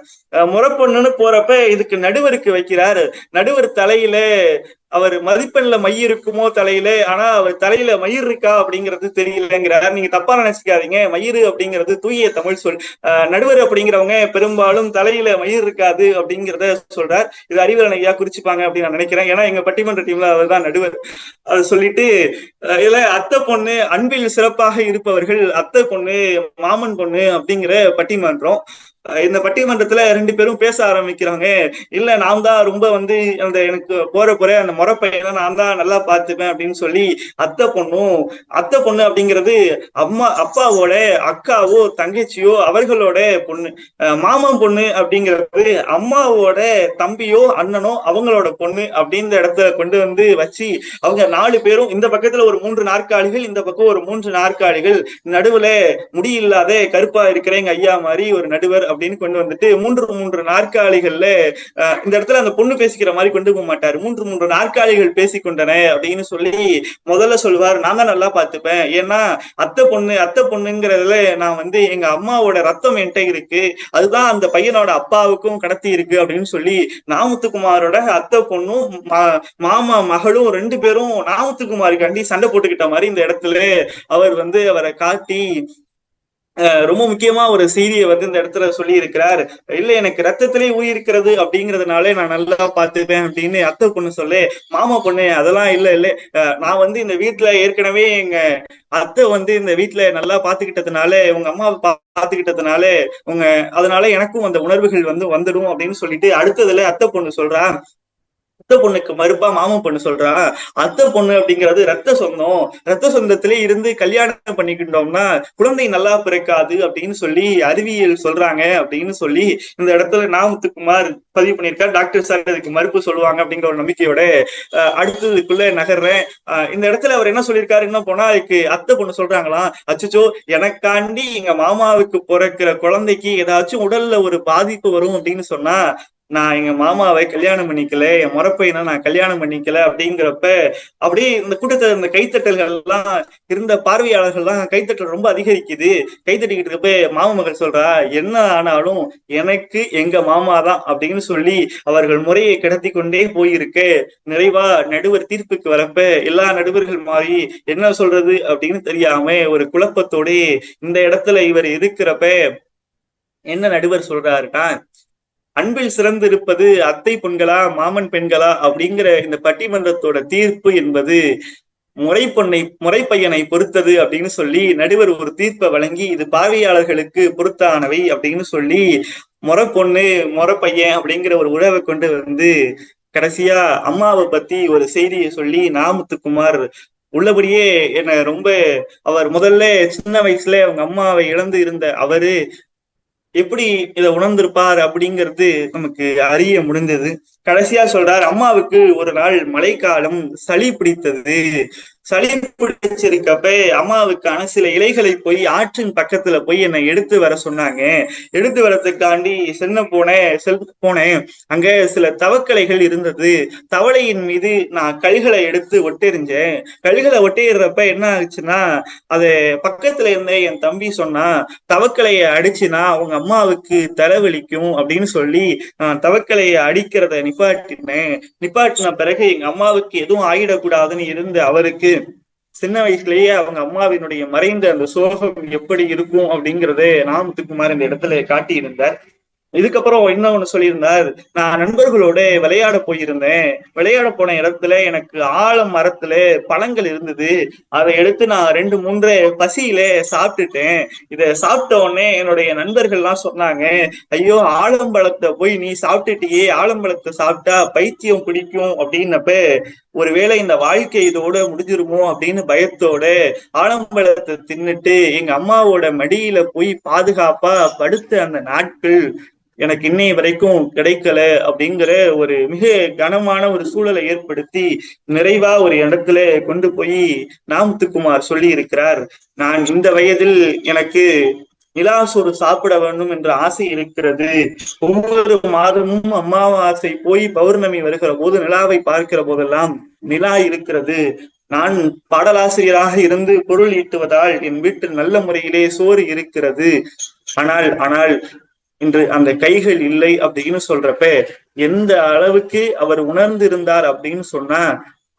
முறப்பொண்ணுன்னு போறப்ப இதுக்கு நடுவருக்கு வைக்கிறார். நடுவர் தலையில அவர் மதிப்பெண்ல மை இருக்குமோ தலையில, ஆனா அவர் தலையில மயிர் இருக்கா அப்படிங்கிறது தெரியலங்கிறார். நீங்க தப்பா நினைச்சுக்காதீங்க, மயிறு அப்படிங்கிறது தூய தமிழ் சொல். நடுவர் அப்படிங்கிறவங்க பெரும்பாலும் தலையில மயிர் இருக்காது அப்படிங்கிறத சொல்றார். இது அறிவரன் ஐயா குறிச்சுப்பாங்க அப்படின்னு நான் நினைக்கிறேன். ஏன்னா எங்க பட்டிமன்ற டீம்ல அவர் தான் நடுவர். அதை சொல்லிட்டு இதுல அத்தை பொண்ணு அன்பில் சிறப்பாக இருப்பவர்கள் அத்தை பொண்ணு மாமன் பொண்ணு அப்படிங்கிற பட்டிமன்றம். இந்த பட்டிமன்றத்துல ரெண்டு பேரும் பேச ஆரம்பிக்கிறாங்க. இல்ல நான் தான் ரொம்ப வந்து அந்த எனக்கு போற அந்த முறை பையனை நான் தான் நல்லா பார்த்துப்பேன் அப்படின்னு சொல்லி அத்தை பொண்ணு அப்படிங்கிறது அப்பாவோட அக்காவோ தங்கச்சியோ அவர்களோட பொண்ணு. மாமன் பொண்ணு அப்படிங்கிறது அம்மாவோட தம்பியோ அண்ணனோ அவங்களோட பொண்ணு அப்படின்ற இடத்துல கொண்டு வந்து வச்சு அவங்க 4 பேரும் இந்த பக்கத்துல ஒரு 3 நாற்காலிகள், இந்த பக்கம் ஒரு 3 நாற்காலிகள், நடுவுல முடியில்லாத கருப்பா இருக்கிற எங்க ஐயா மாதிரி ஒரு நடுவர் அப்படின்னு கொண்டு வந்துட்டு 3 நாற்காலிகள்ல இந்த இடத்துல அந்த பொண்ணு பேசிக்கிற மாதிரி கொண்டு போக மாட்டாரு. 3 நாற்காலிகள் பேசிக்கொண்டன அப்படின்னு சொல்லி முதல்ல சொல்லுவார், நான் தான் நல்லா பார்த்துப்பேன். ஏன்னா அத்தை பொண்ணுங்கிறதுல நான் வந்து எங்க அம்மாவோட ரத்தம் என்கிட்ட இருக்கு, அதுதான் அந்த பையனோட அப்பாவுக்கும் கடத்தி இருக்கு அப்படின்னு சொல்லி நாமுத்துக்குமாரோட அத்தை பொண்ணும் மாமா மகளும் 2 பேரும் நாமுத்துக்குமாருக்காண்டி சண்டை போட்டுக்கிட்ட மாதிரி இந்த இடத்துல அவர் வந்து அவரை காட்டி ரொம்ப முக்கியமா ஒரு செய்தியை வந்து இந்த இடத்துல சொல்லி இருக்கிறார். இல்ல எனக்கு ரத்தத்திலே உயிர்க்கிறது அப்படிங்கறதுனாலே நான் நல்லா பார்த்துப்பேன் அப்படின்னு அத்தை பொண்ணு சொல்லு. மாமா பொண்ணு அதெல்லாம் இல்ல நான் வந்து இந்த வீட்டுல ஏற்கனவே எங்க அத்தை வந்து இந்த வீட்டுல நல்லா பாத்துக்கிட்டதுனால உங்க அம்மாவை பாத்துக்கிட்டதுனால அதனால எனக்கும் அந்த உணர்வுகள் வந்து வந்துடும் அப்படின்னு சொல்லிட்டு அடுத்ததுல அத்தை பொண்ணு சொல்றா. அத்தை பொண்ணுக்கு மறுப்பா மாமன் பொண்ணு சொல்றா, அத்தை பொண்ணு அப்படிங்கிறது ரத்த சொந்தத்திலே இருந்து கல்யாணம் பண்ணிக்கிட்டோம்னா குழந்தை நல்லா பிறக்காது அப்படின்னு சொல்லி அறிவியல் சொல்றாங்க அப்படின்னு சொல்லி இந்த இடத்துல நாமத்துக்குமார் பதிவு பண்ணியிருக்காரு. டாக்டர் சார் அதுக்கு மறுப்பு சொல்லுவாங்க அப்படிங்கிற ஒரு நம்பிக்கையோட அடுத்ததுக்குள்ள நகர்றேன். இந்த இடத்துல அவர் என்ன சொல்லியிருக்காரு, என்ன போனா அதுக்கு அத்தை பொண்ணு சொல்றாங்களாம், அச்சோ எனக்காண்டி எங்க மாமாவுக்கு பிறக்கிற குழந்தைக்கு ஏதாச்சும் உடல்ல ஒரு பாதிப்பு வரும் அப்படின்னு சொன்னா நான் எங்க மாமாவை கல்யாணம் பண்ணிக்கல, என் முறப்பையனை நான் கல்யாணம் பண்ணிக்கல அப்படிங்கிறப்ப அப்படியே இந்த கூட்டத்தில் இந்த கைத்தட்டல்கள் எல்லாம் இருந்த பார்வையாளர்கள்லாம் கைத்தட்டல் ரொம்ப அதிகரிக்குது. கைத்தட்டிக்கிட்டு இருக்கப்ப மாமா மகள் சொல்றா, என்ன ஆனாலும் எனக்கு எங்க மாமா தான் அப்படின்னு சொல்லி அவர்கள் முறையை கிடத்தி கொண்டே போயிருக்கு. நிறைவா நடுவர் தீர்ப்புக்கு வரப்ப எல்லா நடுவர்கள் மாறி என்ன சொல்றது அப்படின்னு தெரியாம ஒரு குழப்பத்தோட இந்த இடத்துல இவர் இருக்கிறப்ப என்ன நடுவர் சொல்றாருன்னா, அன்பில் சிறந்து இருப்பது அத்தை பெண்களா மாமன் பெண்களா அப்படிங்கிற இந்த பட்டிமன்றத்தோட தீர்ப்பு என்பது முறைப்பையனை பொறுத்தது அப்படின்னு சொல்லி நடுவர் ஒரு தீர்ப்பை வழங்கி இது பார்வையாளர்களுக்கு பொருத்தானவை அப்படின்னு சொல்லி முறை பொண்ணு முறைப்பையன் அப்படிங்கிற ஒரு உறவை கொண்டு வந்து கடைசியா அம்மாவை பத்தி ஒரு செய்தியை சொல்லி நாமுத்துக்குமார் உள்ளபடியே என்ன ரொம்ப அவர் முதல்ல சின்ன வயசுல அவங்க அம்மாவை இழந்து இருந்த அவரு எப்படி இதை உணர்ந்திருப்பார் அப்படிங்கிறது நமக்கு அறிய முடிந்தது. கடைசியா சொல்றார், அம்மாவுக்கு ஒரு நாள் மழைக்காலம் சளி பிடித்தது. சளி பிடிச்சிருக்கப்ப அம்மாவுக்கான சில இலைகளை போய் ஆற்றின் பக்கத்துல போய் என்னை எடுத்து வர சொன்னாங்க. எடுத்து வரதுக்காண்டி போனேன். அங்க சில தவக்கலைகள் இருந்தது. தவளையின் மீது நான் கல்களை எடுத்து ஒட்டெறிஞ்சேன். கல்களை ஒட்டையிடுறப்ப என்ன ஆச்சுன்னா அத பக்கத்துல இருந்த என் தம்பி சொன்னா, தவக்கலையை அடிச்சுனா அவங்க அம்மாவுக்கு தலைவலிக்கும் அப்படின்னு சொல்லி நான் தவக்கலையை அடிக்கிறத நிப்பாட்டின பிறகு எங்க அம்மாவுக்கு எதுவும் ஆயிடக்கூடாதுன்னு இருந்த அவருக்கு சின்ன வயசுலயே அவங்க அம்மாவினுடைய மறைந்த அந்த சோகம் எப்படி இருக்கும் அப்படிங்கறத நாமத்துக்குமார் இந்த இடத்துல காட்டியிருந்தார். இதுக்கப்புறம் இன்னொன்னு சொல்லியிருந்தார், நான் நண்பர்களோட விளையாட போயிருந்தேன். விளையாட போன இடத்துல எனக்கு மரத்துல பழங்கள் இருந்தது. அதை எடுத்து நான் 2-3 பசியில சாப்பிட்டுட்டேன். இதை சாப்பிட்ட உடனே என்னுடைய நண்பர்கள்லாம் சொன்னாங்க, ஐயோ ஆலம்பழத்தை போய் நீ சாப்பிட்டுட்டியே, ஆலம்பழத்தை சாப்பிட்டா பைத்தியம் பிடிக்கும் அப்படின்னப்ப ஒருவேளை இந்த வாழ்க்கை இதோட முடிஞ்சிருமோ அப்படின்னு பயத்தோட ஆலம்பழத்தை தின்னுட்டு எங்க அம்மாவோட மடியில போய் பாதுகாப்பா படுத்த அந்த நாட்கள் எனக்கு இன்னைய வரைக்கும் கிடைக்கல அப்படிங்கிற ஒரு மிக கனமான ஒரு சூழலை ஏற்படுத்தி நிறைவா ஒரு இடத்துல கொண்டு போய் நாமத்துக்குமார் சொல்லி இருக்கிறார். நான் இந்த வயதில் எனக்கு நிலாசோறு சாப்பிட வேண்டும் என்ற ஆசை இருக்கிறது. ஒவ்வொரு மாதமும் அமாவாசை போய் பௌர்ணமி வருகிற போது நிலாவை பார்க்கிற போதெல்லாம் நிலா இருக்கிறது. நான் பாடலாசிரியராக இருந்து பொருள் ஈட்டுவதால் என் வீட்டில் நல்ல முறையிலே சோறு இருக்கிறது. ஆனால் இன்று அந்த கைகள் இல்லை அப்படின்னு சொல்றப்ப எந்த அளவுக்கு அவர் உணர்ந்திருந்தார் அப்படின்னு சொன்னா,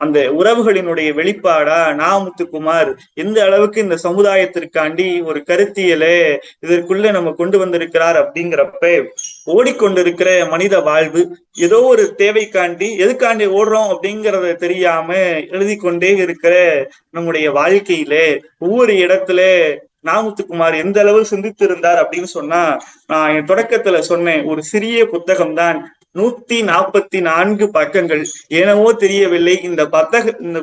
அந்த உறவுகளினுடைய வெளிப்பாடா முத்துக்குமார் எந்த அளவுக்கு இந்த சமுதாயத்திற்காண்டி ஒரு கருத்தியலை இதற்குள்ள நம்ம கொண்டு வந்திருக்கிறார் அப்படிங்கிறப்ப, ஓடிக்கொண்டிருக்கிற மனித வாழ்வு ஏதோ ஒரு தேவைக்காண்டி எதுக்காண்டி ஓடுறோம் அப்படிங்கறத தெரியாம எழுதி கொண்டே இருக்கிற நம்முடைய வாழ்க்கையில ஒவ்வொரு இடத்துல முத்துக்குமார் எந்த அளவு சிந்தித்திருந்தார் அப்படின்னு சொன்னா, நான் என் தொடக்கத்துல சொன்னேன், ஒரு சிறிய புத்தகம் தான், 144 பக்கங்கள். ஏனவோ தெரியவில்லை, இந்த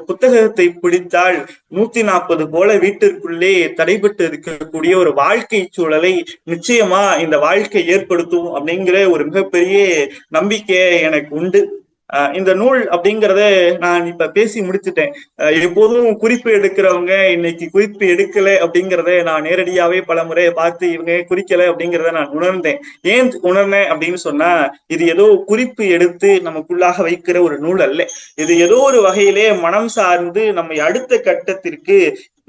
புத்தகத்தை பிடித்தால் 140 போல வீட்டிற்குள்ளே தடைபட்டு இருக்கக்கூடிய ஒரு வாழ்க்கை சூழலை நிச்சயமா இந்த வாழ்க்கை ஏற்படுத்தும் அப்படிங்கிற ஒரு மிகப்பெரிய நம்பிக்கை எனக்கு உண்டு. இந்த நூல் அப்படிங்கிறத நான் இப்ப பேசி முடிச்சுட்டேன். எப்போதும் குறிப்பு எடுக்கிறவங்க இன்னைக்கு குறிப்பு எடுக்கல அப்படிங்கிறத நான் நேரடியாவே பல முறை பார்த்து இவங்க குறிக்கல அப்படிங்கிறத நான் உணர்ந்தேன். ஏன் உணர்ந்தேன் அப்படின்னு சொன்னா, இது ஏதோ குறிப்பு எடுத்து நமக்குள்ளாக வைக்கிற ஒரு நூல் அல்ல. இது ஏதோ ஒரு வகையிலே மனம் சார்ந்து நம்மை அடுத்த கட்டத்திற்கு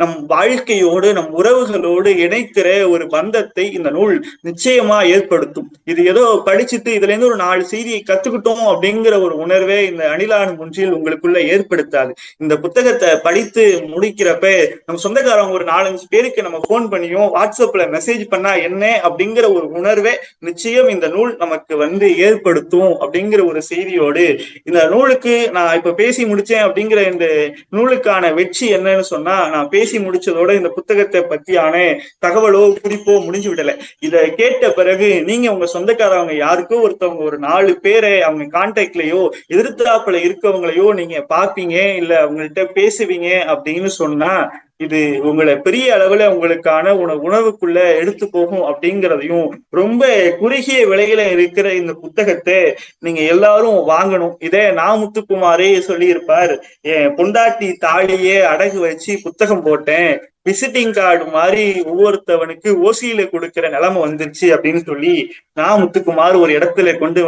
நம் வாழ்க்கையோடு நம் உறவுகளோடு இணைக்கிற ஒரு பந்தத்தை இந்த நூல் நிச்சயமா ஏற்படுத்தும். இது ஏதோ படிச்சுட்டு இதுல இருந்து ஒரு 4 செய்தியை கத்துக்கிட்டோம் அப்படிங்கிற ஒரு உணர்வே இந்த அணிலானும் ஒன்றில் உங்களுக்குள்ள ஏற்படுத்தாது. இந்த புத்தகத்தை படித்து முடிக்கிறப்ப நம்ம சொந்தக்காரங்க ஒரு 4-5 பேருக்கு நம்ம போன் பண்ணியும் வாட்ஸ்அப்ல மெசேஜ் பண்ணா என்ன அப்படிங்கிற ஒரு உணர்வே நிச்சயம் இந்த நூல் நமக்கு ஏற்படுத்தும் அப்படிங்கிற ஒரு செய்தியோடு இந்த நூலுக்கு நான் இப்ப பேசி முடிச்சேன். அப்படிங்கிற இந்த நூலுக்கான வெற்றி என்னன்னு சொன்னா, நான் பேசி முடிச்சதோட இந்த புத்தகத்தை பத்தியான தகவலோ குறிப்போ முடிஞ்சு விடல. இத கேட்ட பிறகு நீங்க உங்க சொந்தக்காரவங்க யாருக்கோ ஒருத்தவங்க ஒரு 4 பேரை அவங்க கான்டாக்ட்லயோ எதிர்த்தாப்புல இருக்கவங்களையோ நீங்க பாப்பீங்க, இல்ல அவங்கள்ட்ட பேசுவீங்க அப்படின்னு சொன்னா, இது உங்களை பெரிய அளவுல உங்களுக்கான உணவுக்குள்ள எடுத்து போகும் அப்படிங்கிறதையும், ரொம்ப குறுகிய விலையில இருக்கிற இந்த புத்தகத்தை நீங்க எல்லாரும் வாங்கணும். இதே முத்துக்குமாரே சொல்லி இருப்பார், என் பொண்டாட்டி தாலியே அடகு வச்சு புத்தகம் போட்டேன், விசிட்டிங் கார்டு மாதிரி ஒவ்வொருத்தவனுக்கு ஓசியில கொடுக்கிற நிலைமை வந்துருச்சு அப்படின்னு சொல்லி முத்துக்குமார் ஒரு இடத்துல கொண்டு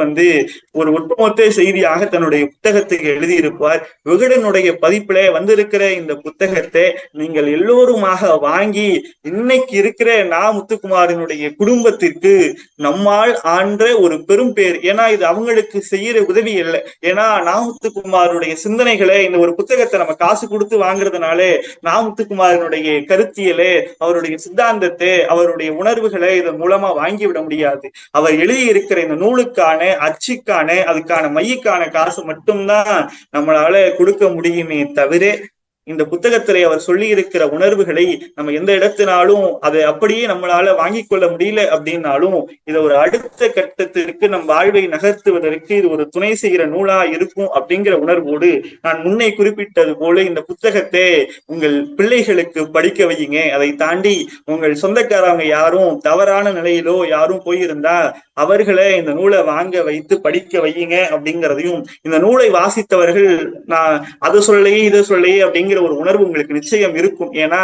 ஒரு ஒட்டுமொத்த செய்தியாக தன்னுடைய புத்தகத்துக்கு எழுதியிருப்பார். விகடனுடைய பதிப்புல வந்திருக்கிற இந்த புத்தகத்தை நீங்கள் எல்லோருமாக வாங்கி இன்னைக்கு இருக்கிற முத்துக்குமாரினுடைய குடும்பத்திற்கு நம்மால் ஆன்ற ஒரு பெரும் பேர். ஏன்னா இது அவங்களுக்கு செய்யற உதவி இல்லை. ஏன்னா முத்துக்குமாருடைய சிந்தனைகளை இந்த ஒரு புத்தகத்தை நம்ம காசு கொடுத்து வாங்குறதுனால முத்துக்குமாரினுடைய கருத்தியலே, அவருடைய சித்தாந்தத்தை, அவருடைய உணர்வுகளை இதன் மூலமா வாங்கிவிட முடியாது. அவர் எழுதியிருக்கிற இந்த நூலுக்கான அச்சுக்கான அதுக்கான மையக்கான காசு மட்டும்தான் நம்மளால கொடுக்க முடியுமே தவிர, இந்த புத்தகத்திலே அவர் சொல்லி இருக்கிற உணர்வுகளை நம்ம எந்த இடத்தினாலும் அதை அப்படியே நம்மளால வாங்கிக் கொள்ள முடியல அப்படின்னாலும், இதை ஒரு அடுத்த கட்டத்திற்கு நம் வாழ்வை நகர்த்துவதற்கு இது ஒரு துணை செய்கிற நூலா இருக்கும் அப்படிங்கிற உணர்வோடு நான் முன்னே குறிப்பிட்டது போல இந்த புத்தகத்தை உங்கள் பிள்ளைகளுக்கு படிக்க வையுங்க. அதை தாண்டி உங்கள் சொந்தக்காரங்க யாரும் தவறான நிலையிலோ யாரும் போயிருந்தா அவர்களை இந்த நூலை வாங்க வைத்து படிக்க வையுங்க அப்படிங்கிறதையும், இந்த நூலை வாசித்தவர்கள் நான் அதை சொல்லையே இதை சொல்லையே அப்படிங்கிற ஒரு உணர்வு உங்களுக்கு நிச்சயம் இருக்கும். ஏன்னா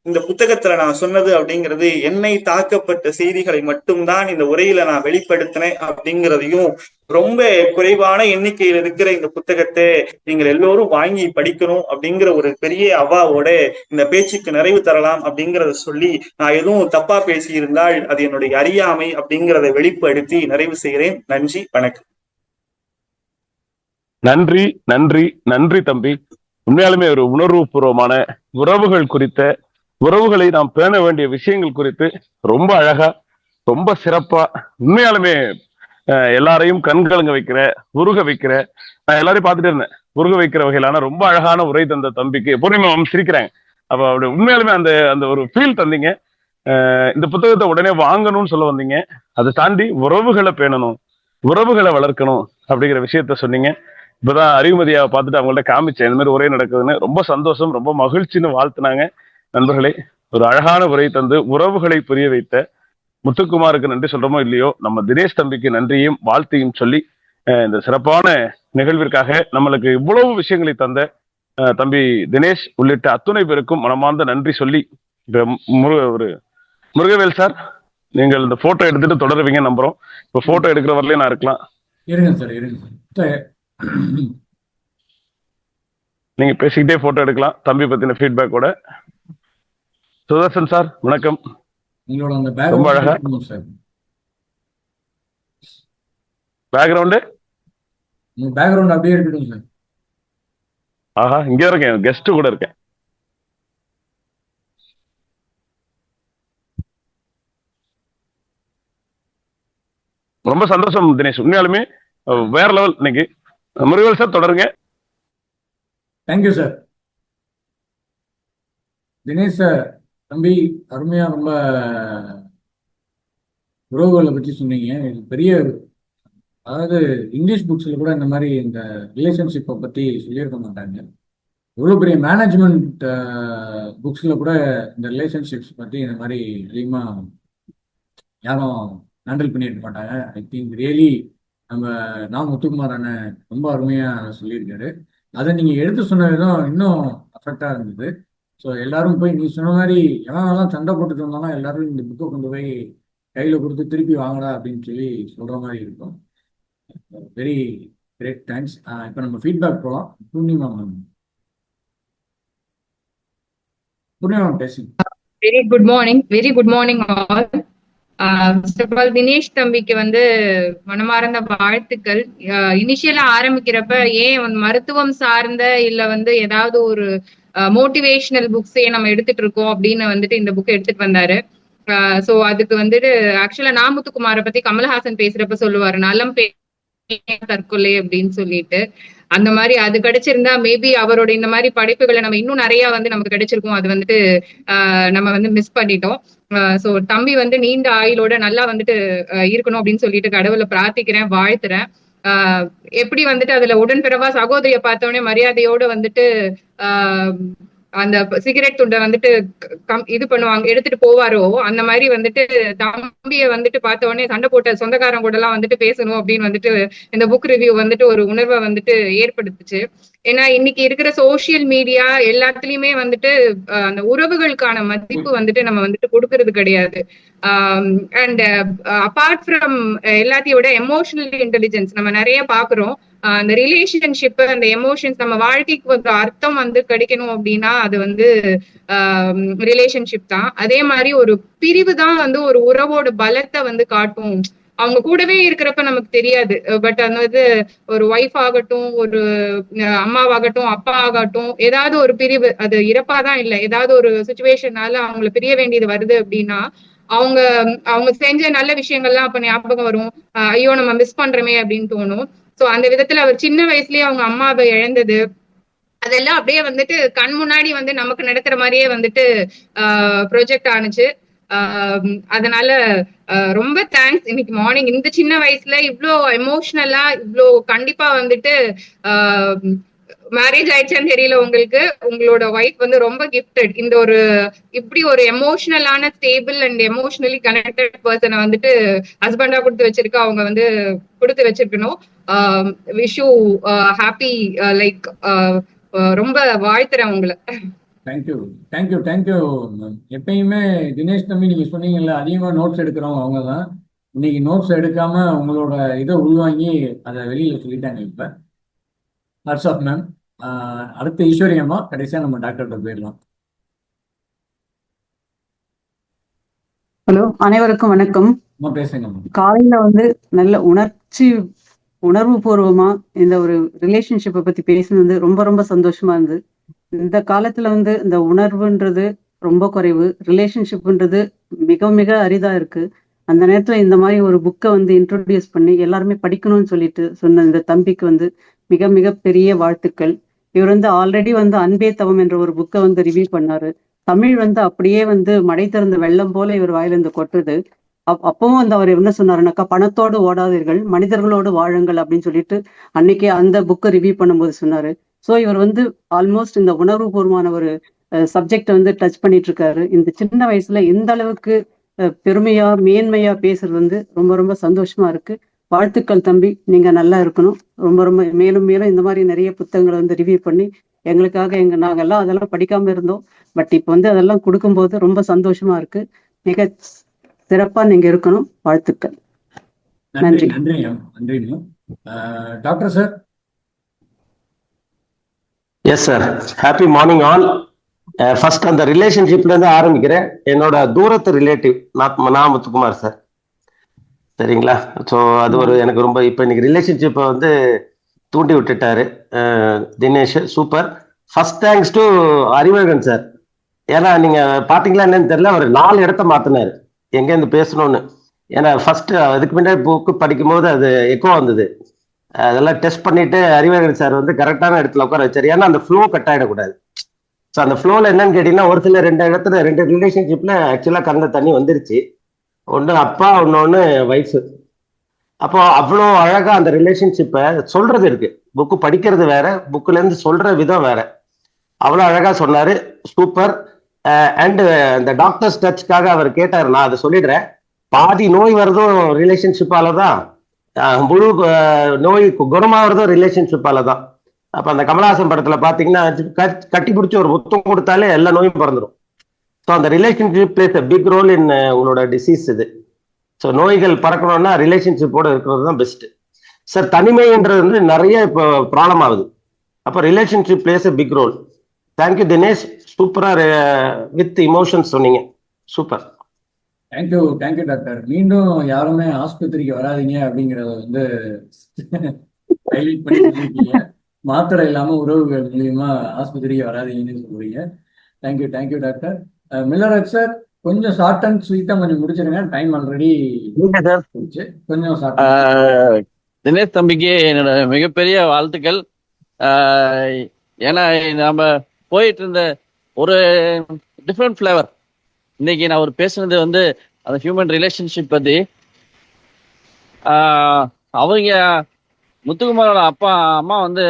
இந்த புத்தகத்துல நான் சொன்னது அப்படிங்கிறது என்னை தாக்கப்பட்ட செய்திகளை மட்டும்தான் இந்த உரையில நான் வெளிப்படுத்தினேன் அப்படிங்கிறதையும், ரொம்ப குறைவான எண்ணிக்கையில் இருக்கிற இந்த புத்தகத்தை நீங்கள் எல்லோரும் வாங்கி படிக்கணும் அப்படிங்கிற ஒரு பெரிய அவாவோட இந்த பேச்சுக்கு நிறைவு தரலாம் அப்படிங்கிறத சொல்லி, நான் எதுவும் தப்பா பேசியிருந்தால் அது என்னுடைய அறியாமை அப்படிங்கிறத வெளிப்படுத்தி நிறைவு செய்கிறேன். நன்றி, வணக்கம். நன்றி நன்றி நன்றி தம்பி. உண்மையாலுமே ஒரு உணர்வுபூர்வமான உறவுகள் குறித்த, உறவுகளை நாம் பேண வேண்டிய விஷயங்கள் குறித்து ரொம்ப அழகா, ரொம்ப சிறப்பா, உண்மையாலுமே எல்லாரையும் கண்கலங்க வைக்கிற, உருக வைக்கிற, நான் எல்லாரையும் பார்த்துட்டே இருந்தேன், உருக வைக்கிற வகையிலான ரொம்ப அழகான உரை தந்த தம்பிக்கு பூர்ணிமா சிரிக்கிறாங்க. அப்ப அப்படி உண்மையாலுமே அந்த அந்த ஒரு ஃபீல் தந்தீங்க. இந்த புத்தகத்தை உடனே வாங்கணும்னு சொல்ல வந்தீங்க. அதை தாண்டி உறவுகளை பேணணும், உறவுகளை வளர்க்கணும் அப்படிங்கிற விஷயத்த சொன்னீங்க. இப்பதான் அறிவுமதியாவை பார்த்துட்டு அவங்கள்ட்ட காமிச்சேன், இந்த மாதிரி உரை நடக்குதுன்னு. ரொம்ப சந்தோஷம், ரொம்ப மகிழ்ச்சின்னு வாழ்த்துனாங்க. நண்பர்களே, ஒரு அழகான உரை தந்து உறவுகளை புரிய வைத்த முத்துக்குமாருக்கு நன்றி சொல்றோமோ இல்லையோ, நம்ம தினேஷ் தம்பிக்கு நன்றியும் வாழ்த்தையும் சொல்லி இந்த சிறப்பான நிகழ்விற்காக நம்மளுக்கு இவ்வளவு விஷயங்களை தந்த தம்பி தினேஷ் உள்ளிட்ட அத்துணை பேருக்கும் மனமார்ந்த நன்றி சொல்லி, ஒரு முருகவேல் சார், நீங்கள் இந்த போட்டோ எடுத்துட்டு தொடருவீங்க நம்புறோம். இப்ப போட்டோ எடுக்கிற வரலையும் நான் இருக்கலாம். நீங்க பேசிக்கிட்டே போட்டோ எடுக்கலாம் தம்பி பத்தின ஃபீட்பேக்கோட. சுதர்சன் சார் வணக்கம். ரொம்ப அழகா பேக்ரவுண்டு பேக்ரவுண்ட் அப்படியே இருக்கட்டும் சார். ஆஹா, இங்க இருக்கேன், கெஸ்ட் கூட இருக்கேன். ரொம்ப சந்தோஷம் தினேஷ், உண்மையாலுமே வேற லெவல் இன்னைக்கு. முருகல் சார் தொடருங்க. Thank you sir. தினேஷ் சார், தம்பி அருமையா ரொம்ப உறவுகளை பற்றி சொன்னீங்க. இது பெரிய, அதாவது இங்கிலீஷ் புக்ஸ்ல கூட இந்த மாதிரி இந்த ரிலேஷன்ஷிப்பை பற்றி சொல்லியிருக்க மாட்டாங்க. இவ்வளோ பெரிய மேனேஜ்மெண்ட் புக்ஸ்ல கூட இந்த ரிலேஷன்ஷிப்ஸ் பற்றி இந்த மாதிரி அதிகமாக யாரும் ஹேண்டில் பண்ணியிருக்க மாட்டாங்க. ஐ திங்க் ரியலி நம்ம முத்துக்குமார் அண்ணன் ரொம்ப அருமையாக சொல்லியிருக்காரு. அதை நீங்கள் எடுத்து சொன்ன விதம் இன்னும் அஃபெக்டாக இருந்தது. ஸோ எல்லாரும் போய் நீ சொன்ன மாதிரி எவனெல்லாம் சண்டை போட்டுட்டு வந்தாலும் எல்லாரும் இந்த புக்கை கொண்டு போய் கையில் கொடுத்து திருப்பி வாங்கடா அப்படின்னு சொல்லி சொல்கிற மாதிரி இருக்கும். Very great, thanks. இப்போ நம்ம ஃபீட்பேக் போகலாம். பூர்ணிமா மேம், பேசுங்க. Very good morning all. First of all Dinesh தம்பிக்கு வந்து மனமார்ந்த வாழ்த்துக்கள். இனிஷியலா ஆரம்பிக்கிறப்ப ஏன் மருத்துவம் சார்ந்த இல்ல வந்து ஏதாவது ஒரு மோட்டிவேஷனல் புக்ஸே நம்ம எடுத்துட்டு இருக்கோம் அப்படின்னு வந்துட்டு இந்த புக் எடுத்துட்டு வந்தாரு. சோ அதுக்கு வந்துட்டு ஆக்சுவலா முத்துக்குமாரை பத்தி கமல்ஹாசன் பேசுறப்ப சொல்லுவாரு, நலம் தற்கொலை அப்படின்னு சொல்லிட்டு. அந்த மாதிரி அது கிடைச்சிருந்தா மேபி அவரோட இந்த மாதிரி படைப்புகளை நம்ம இன்னும் நிறைய வந்து நமக்கு கிடைச்சிருக்கும். அது வந்துட்டு நம்ம வந்து மிஸ் பண்ணிட்டோம். சோ தம்பி வந்து நீண்ட ஆயுளோட நல்லா வந்துட்டு இருக்கணும் அப்படின்னு சொல்லிட்டு கடவுளை பிரார்த்திக்கிறேன், வாழ்த்துறேன். எப்படி வந்துட்டு அதுல உடன்பிறவா சகோதரிய பார்த்தோடனே மரியாதையோட வந்துட்டு அந்த சிகரெட் துண்டை வந்துட்டு இது பண்ணுவாங்க, எடுத்துட்டு போவாரோ, அந்த மாதிரி வந்துட்டு தம்பியை வந்துட்டு பார்த்த உடனே சண்டை போட்ட சொந்தக்காரங்க கூட எல்லாம் வந்துட்டு பேசணும் அப்படின்னு வந்துட்டு இந்த புக் ரிவ்யூ வந்துட்டு ஒரு உணர்வை வந்துட்டு ஏற்படுத்துச்சு. ஏன்னா இன்னைக்கு இருக்கிற சோசியல் மீடியா எல்லாத்துலயுமே வந்துட்டு அந்த உறவுகளுக்கான மதிப்பு வந்துட்டு நம்ம வந்துட்டு கொடுக்கறது கிடையாது. அண்ட் அபார்ட் ஃப்ரம் எல்லாத்தையும் விட எமோஷனல் இன்டெலிஜென்ஸ் நம்ம நிறைய பாக்குறோம். அந்த ரிலேஷன்ஷிப், அந்த எமோஷன்ஸ், நம்ம வாழ்க்கைக்கு ஒரு அர்த்தம் வந்து கிடைக்கணும் அப்படின்னா அது வந்து ரிலேஷன்ஷிப் தான். அதே மாதிரி ஒரு பிரிவு தான் வந்து ஒரு உறவோட பலத்தை வந்து காட்டும். அவங்க கூடவே இருக்கிறப்ப நமக்கு தெரியாது, பட் அந்த இது ஒரு ஒய்ஃப் ஆகட்டும், ஒரு அம்மாவாகட்டும், அப்பா ஆகட்டும், ஏதாவது ஒரு பிரிவு, அது இறப்பாதான் இல்லை, ஏதாவது ஒரு சுச்சுவேஷனால அவங்களை பிரிய வேண்டியது வருது அப்படின்னா அவங்க அவங்க செஞ்ச நல்ல விஷயங்கள்லாம் அப்ப ஞாபகம் வரும். ஐயோ நம்ம மிஸ் பண்றோமே அப்படின்னு தோணும். சோ அந்த விதத்துல அவர் சின்ன வயசுலயே அவங்க அம்மாவை இழந்தது அதெல்லாம் அப்படியே வந்துட்டு கண் முன்னாடி வந்து நமக்கு நடக்கிற மாதிரியே வந்துட்டு ப்ரொஜெக்ட் ஆனிச்சு. அதனால ரொம்ப தேங்க்ஸ். இன்னைக்கு மார்னிங் இந்த சின்ன வயசுல இவ்வளோ எமோஷனலா இவ்வளோ கண்டிப்பா வந்துட்டு மேரேஜ் ஆயிடுச்சான்னு தெரியல உங்களுக்கு, உங்களோட ஒய்ஃப் வந்து ரொம்ப கிஃப்டட். இந்த ஒரு இப்படி ஒரு எமோஷனலான ஸ்டேபிள் அண்ட் எமோஷனலி கனெக்டட் பர்சனை வந்துட்டு ஹஸ்பண்டா கொடுத்து வச்சிருக்க, அவங்க வந்து கொடுத்து வச்சிருக்கணும். விஷ் யூ ஹாப்பி லைக் ரொம்ப வாழ்த்துறேன் உங்களை. Thank you thank you thank you. எப்பயுமே தினேஷ் தம்பி நீங்க சொன்னீங்கல்ல, அதிகமாக நோட்ஸ் எடுக்கிறவங்க அவங்க தான். இன்னைக்கு நோட்ஸ் எடுக்காம உங்களோட இதை உள்வாங்கி அதை வெளியில சொல்லிட்டாங்க. இப்ப ஹர்ஸ் ஆஃப் மேம். அடுத்த ஈஸ்வரியம்மா, கடைசியா நம்ம டாக்டர்கிட்ட போயிடலாம். ஹலோ, அனைவருக்கும் வணக்கம். பேசுங்க. காலையில வந்து நல்ல உணர்வு பூர்வமா இந்த ஒரு ரிலேஷன்ஷிப்பை பத்தி பேசுனது ரொம்ப ரொம்ப சந்தோஷமா இருந்தது. இந்த காலத்துல வந்து இந்த உணர்வுன்றது ரொம்ப குறைவு, ரிலேஷன்ஷிப்ன்றது மிக மிக அரிதா இருக்கு. அந்த நேரத்துல இந்த மாதிரி ஒரு புக்கை வந்து இன்ட்ரோடியூஸ் பண்ணி எல்லாருமே படிக்கணும்னு சொல்லிட்டு சொன்ன இந்த தம்பிக்கு வந்து மிக மிக பெரிய வாழ்த்துக்கள். இவர் வந்து ஆல்ரெடி வந்து அன்பே தவம் என்ற ஒரு புக்கை வந்து ரிவ்யூ பண்ணாரு. தமிழ் வந்து அப்படியே வந்து மடை திறந்த வெள்ளம் போல இவர் வாயிலிருந்து கொட்டுது. அப்பவும் வந்து அவர் என்ன சொன்னாருனாக்கா, பணத்தோடு ஓடாதீர்கள், மனிதர்களோடு வாழுங்கள் அப்படின்னு சொல்லிட்டு அன்னைக்கு அந்த புக்கை ரிவ்யூ பண்ணும்போது சொன்னாரு. ஸோ இவர் வந்து ஆல்மோஸ்ட் இந்த உணர்வுபூர்வமான ஒரு சப்ஜெக்டை வந்து டச் பண்ணிட்டு இருக்காரு. இந்த சின்ன வயசுல எந்த அளவுக்கு பெருமையா மேன்மையா பேசுறது வந்து ரொம்ப ரொம்ப சந்தோஷமா இருக்கு. வாழ்த்துக்கள் தம்பி, நீங்க நல்லா இருக்கணும். ரொம்ப ரொம்ப மேலும் மேலும் இந்த மாதிரி நிறைய புத்தகங்களை வந்து ரிவ்யூ பண்ணி எங்களுக்காக நாங்கெல்லாம் அதெல்லாம் படிக்காம இருந்தோம், பட் இப்போ வந்து அதெல்லாம் கொடுக்கும்போது ரொம்ப சந்தோஷமா இருக்கு. மிக சிறப்பா நீங்க இருக்கணும். வாழ்த்துக்கள். நன்றி. நன்றி doctor sir. Yes sir, happy morning all. First அந்த ரிலேஷன்ஷிப்ல இருந்து ஆரம்பிக்கிறேன். என்னோட தூரத்து ரிலேட்டிவ் முத்துக்குமார் சார். சரிங்களா? ஸோ அது ஒரு எனக்கு ரொம்ப இப்போ இன்னைக்கு ரிலேஷன்ஷிப்பை வந்து தூண்டி விட்டுட்டாரு Dinesh. Super. First thanks to Arivazhagan sir. ஏன்னா நீங்க பாத்தீங்களா என்னன்னு தெரியல, அவர் 4 இடத்த மாத்தினாரு எங்கேருந்து பேசணும்னு. ஏன்னா ஃபர்ஸ்ட் அதுக்கு முன்னாடி புக்கு படிக்கும்போது அது எக்கோ வந்தது. அதெல்லாம் டெஸ்ட் பண்ணிட்டு அறிவழகன் சார் வந்து கரெக்டான இடத்துல உட்கார வச்சாரு. ஏன்னா அந்த ஃப்ளோ கட் ஆயிடக்கூடாது. ஸோ அந்த ஃப்ளோல என்னன்னு கேட்டீங்கன்னா, ஒரு சில 2 ரிலேஷன்ஷிப்ல ஆக்சுவலா கண்ணில் தண்ணி வந்துருச்சு. ஒன்று அப்பா, ஒன்னொன்னு ஒய்ஃப். அப்போ அவ்வளோ அழகா அந்த ரிலேஷன்ஷிப்பை சொல்றது இருக்கு. புக்கு படிக்கிறது வேற, புக்ல இருந்து சொல்ற விதம் வேற. அவ்வளோ அழகா சொன்னாரு. சூப்பர். அண்ட் இந்த டாக்டர்ஸ் டச்சுக்காக அவர் கேட்டார், நான் அதை சொல்லிடுறேன். பாதி நோய் வர்றதும் ரிலேஷன்ஷிப்பால தான், முழு நோய் குணமாகறதும் ரிலேஷன்ஷிப்பால தான். அப்ப அந்த கமலஹாசன் படத்துல பாத்தீங்கன்னா, கட்டி பிடிச்சி ஒரு முத்தம் கொடுத்தாலே எல்லா நோயும் பிறந்துடும். ஸோ அந்த relationship plays a big role in உங்களோட டிசீஸ் இது. ஸோ நோய்கள் பறக்கணும்னா ரிலேஷன்ஷிப்போட இருக்கிறது தான் பெஸ்ட் சார். தனிமைன்றது வந்து நிறைய இப்போ ப்ராப்ளம் ஆகுது. அப்போ relationship plays a big role. Thank you Dinesh. சூப்பரா வித் இமோஷன்ஸ் சொன்னீங்க. சூப்பர். Thank you doctor. மீண்டும் யாருமே ஆஸ்பத்திரிக்கு வராதீங்க அப்படிங்கிறத வந்து ஹைலைட் பண்ணி சொல்லியிருக்கீங்க. மாத்திரை இல்லாம உறவுகள் மூலியமா ஆஸ்பத்திரிக்கு வராதீங்கன்னு சொல்றீங்க. Thank you doctor. மில்லராஜ் சார், கொஞ்சம் ஷார்ட் அண்ட் ஸ்வீட்டா கொஞ்சம் முடிச்சிருங்க. டைம் ஆல்ரெடி கொஞ்சம் ஷார்ட். தினேஷ் தம்பிக்கு என்னோட மிகப்பெரிய வாழ்த்துக்கள். ஏன்னா நம்ம போயிட்டு இருந்த ஒரு டிஃப்ரெண்ட் ஃப்ளேவர். இன்னைக்கு நான் ஒரு பேசுனது வந்து அந்த ஹியூமன் ரிலேஷன்ஷிப் பத்தி. அவங்க முத்துக்குமாரோட அப்பா அம்மா வந்து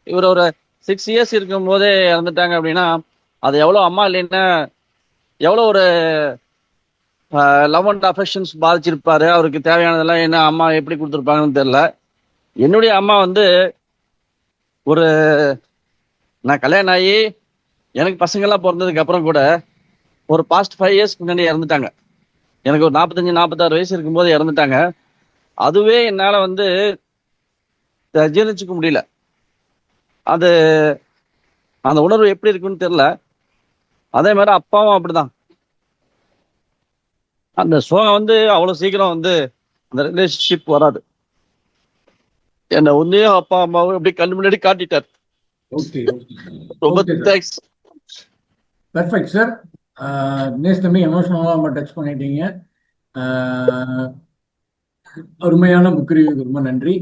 இவர் ஒரு 6 இயர்ஸ் இருக்கும் போதே இறந்துட்டாங்க அப்படின்னா, அது எவ்வளோ அம்மா இல்லைன்னா எவ்வளோ ஒரு லவ் அண்ட் அஃபெக்ஷன்ஸ் பாதிச்சிருப்பாரு. அவருக்கு தேவையானதெல்லாம் என்ன அம்மா எப்படி கொடுத்துருப்பாங்கன்னு தெரியல. என்னுடைய அம்மா வந்து நான் கல்யாணம் ஆகி எனக்கு பசங்கள்லாம் பிறந்ததுக்கு அப்புறம் கூட ஒரு பாஸ்ட் 5 இயர்ஸ்க்கு முன்னாடி இறந்துட்டாங்க. எனக்கு ஒரு 45-46 வயசு இருக்கும்போது இறந்துட்டாங்க. அதுவே என்னால் வந்து ஜீர்ணிச்சுக்க முடியல. அந்த உணர்வு எப்படி இருக்குன்னு தெரியல. அதே மாதிரி அப்பாவும் அப்படிதான். அந்த சோகம் வந்து அவ்வளவு சீக்கிரம் வந்து அந்த ரிலேஷன்ஷிப் வராது. என்ன உன்னையும் அப்பா அம்மாவும் எப்படி கண்ணு முன்னாடி காட்டிட்டார். ரொம்ப தேங்க்ஸ். Perfect sir. தினேஷ் தம்பி எமோஷனலாக டச் பண்ணிட்டீங்க. அருமையான புக் ரிவ்யூக்கு ரொம்ப நன்றி.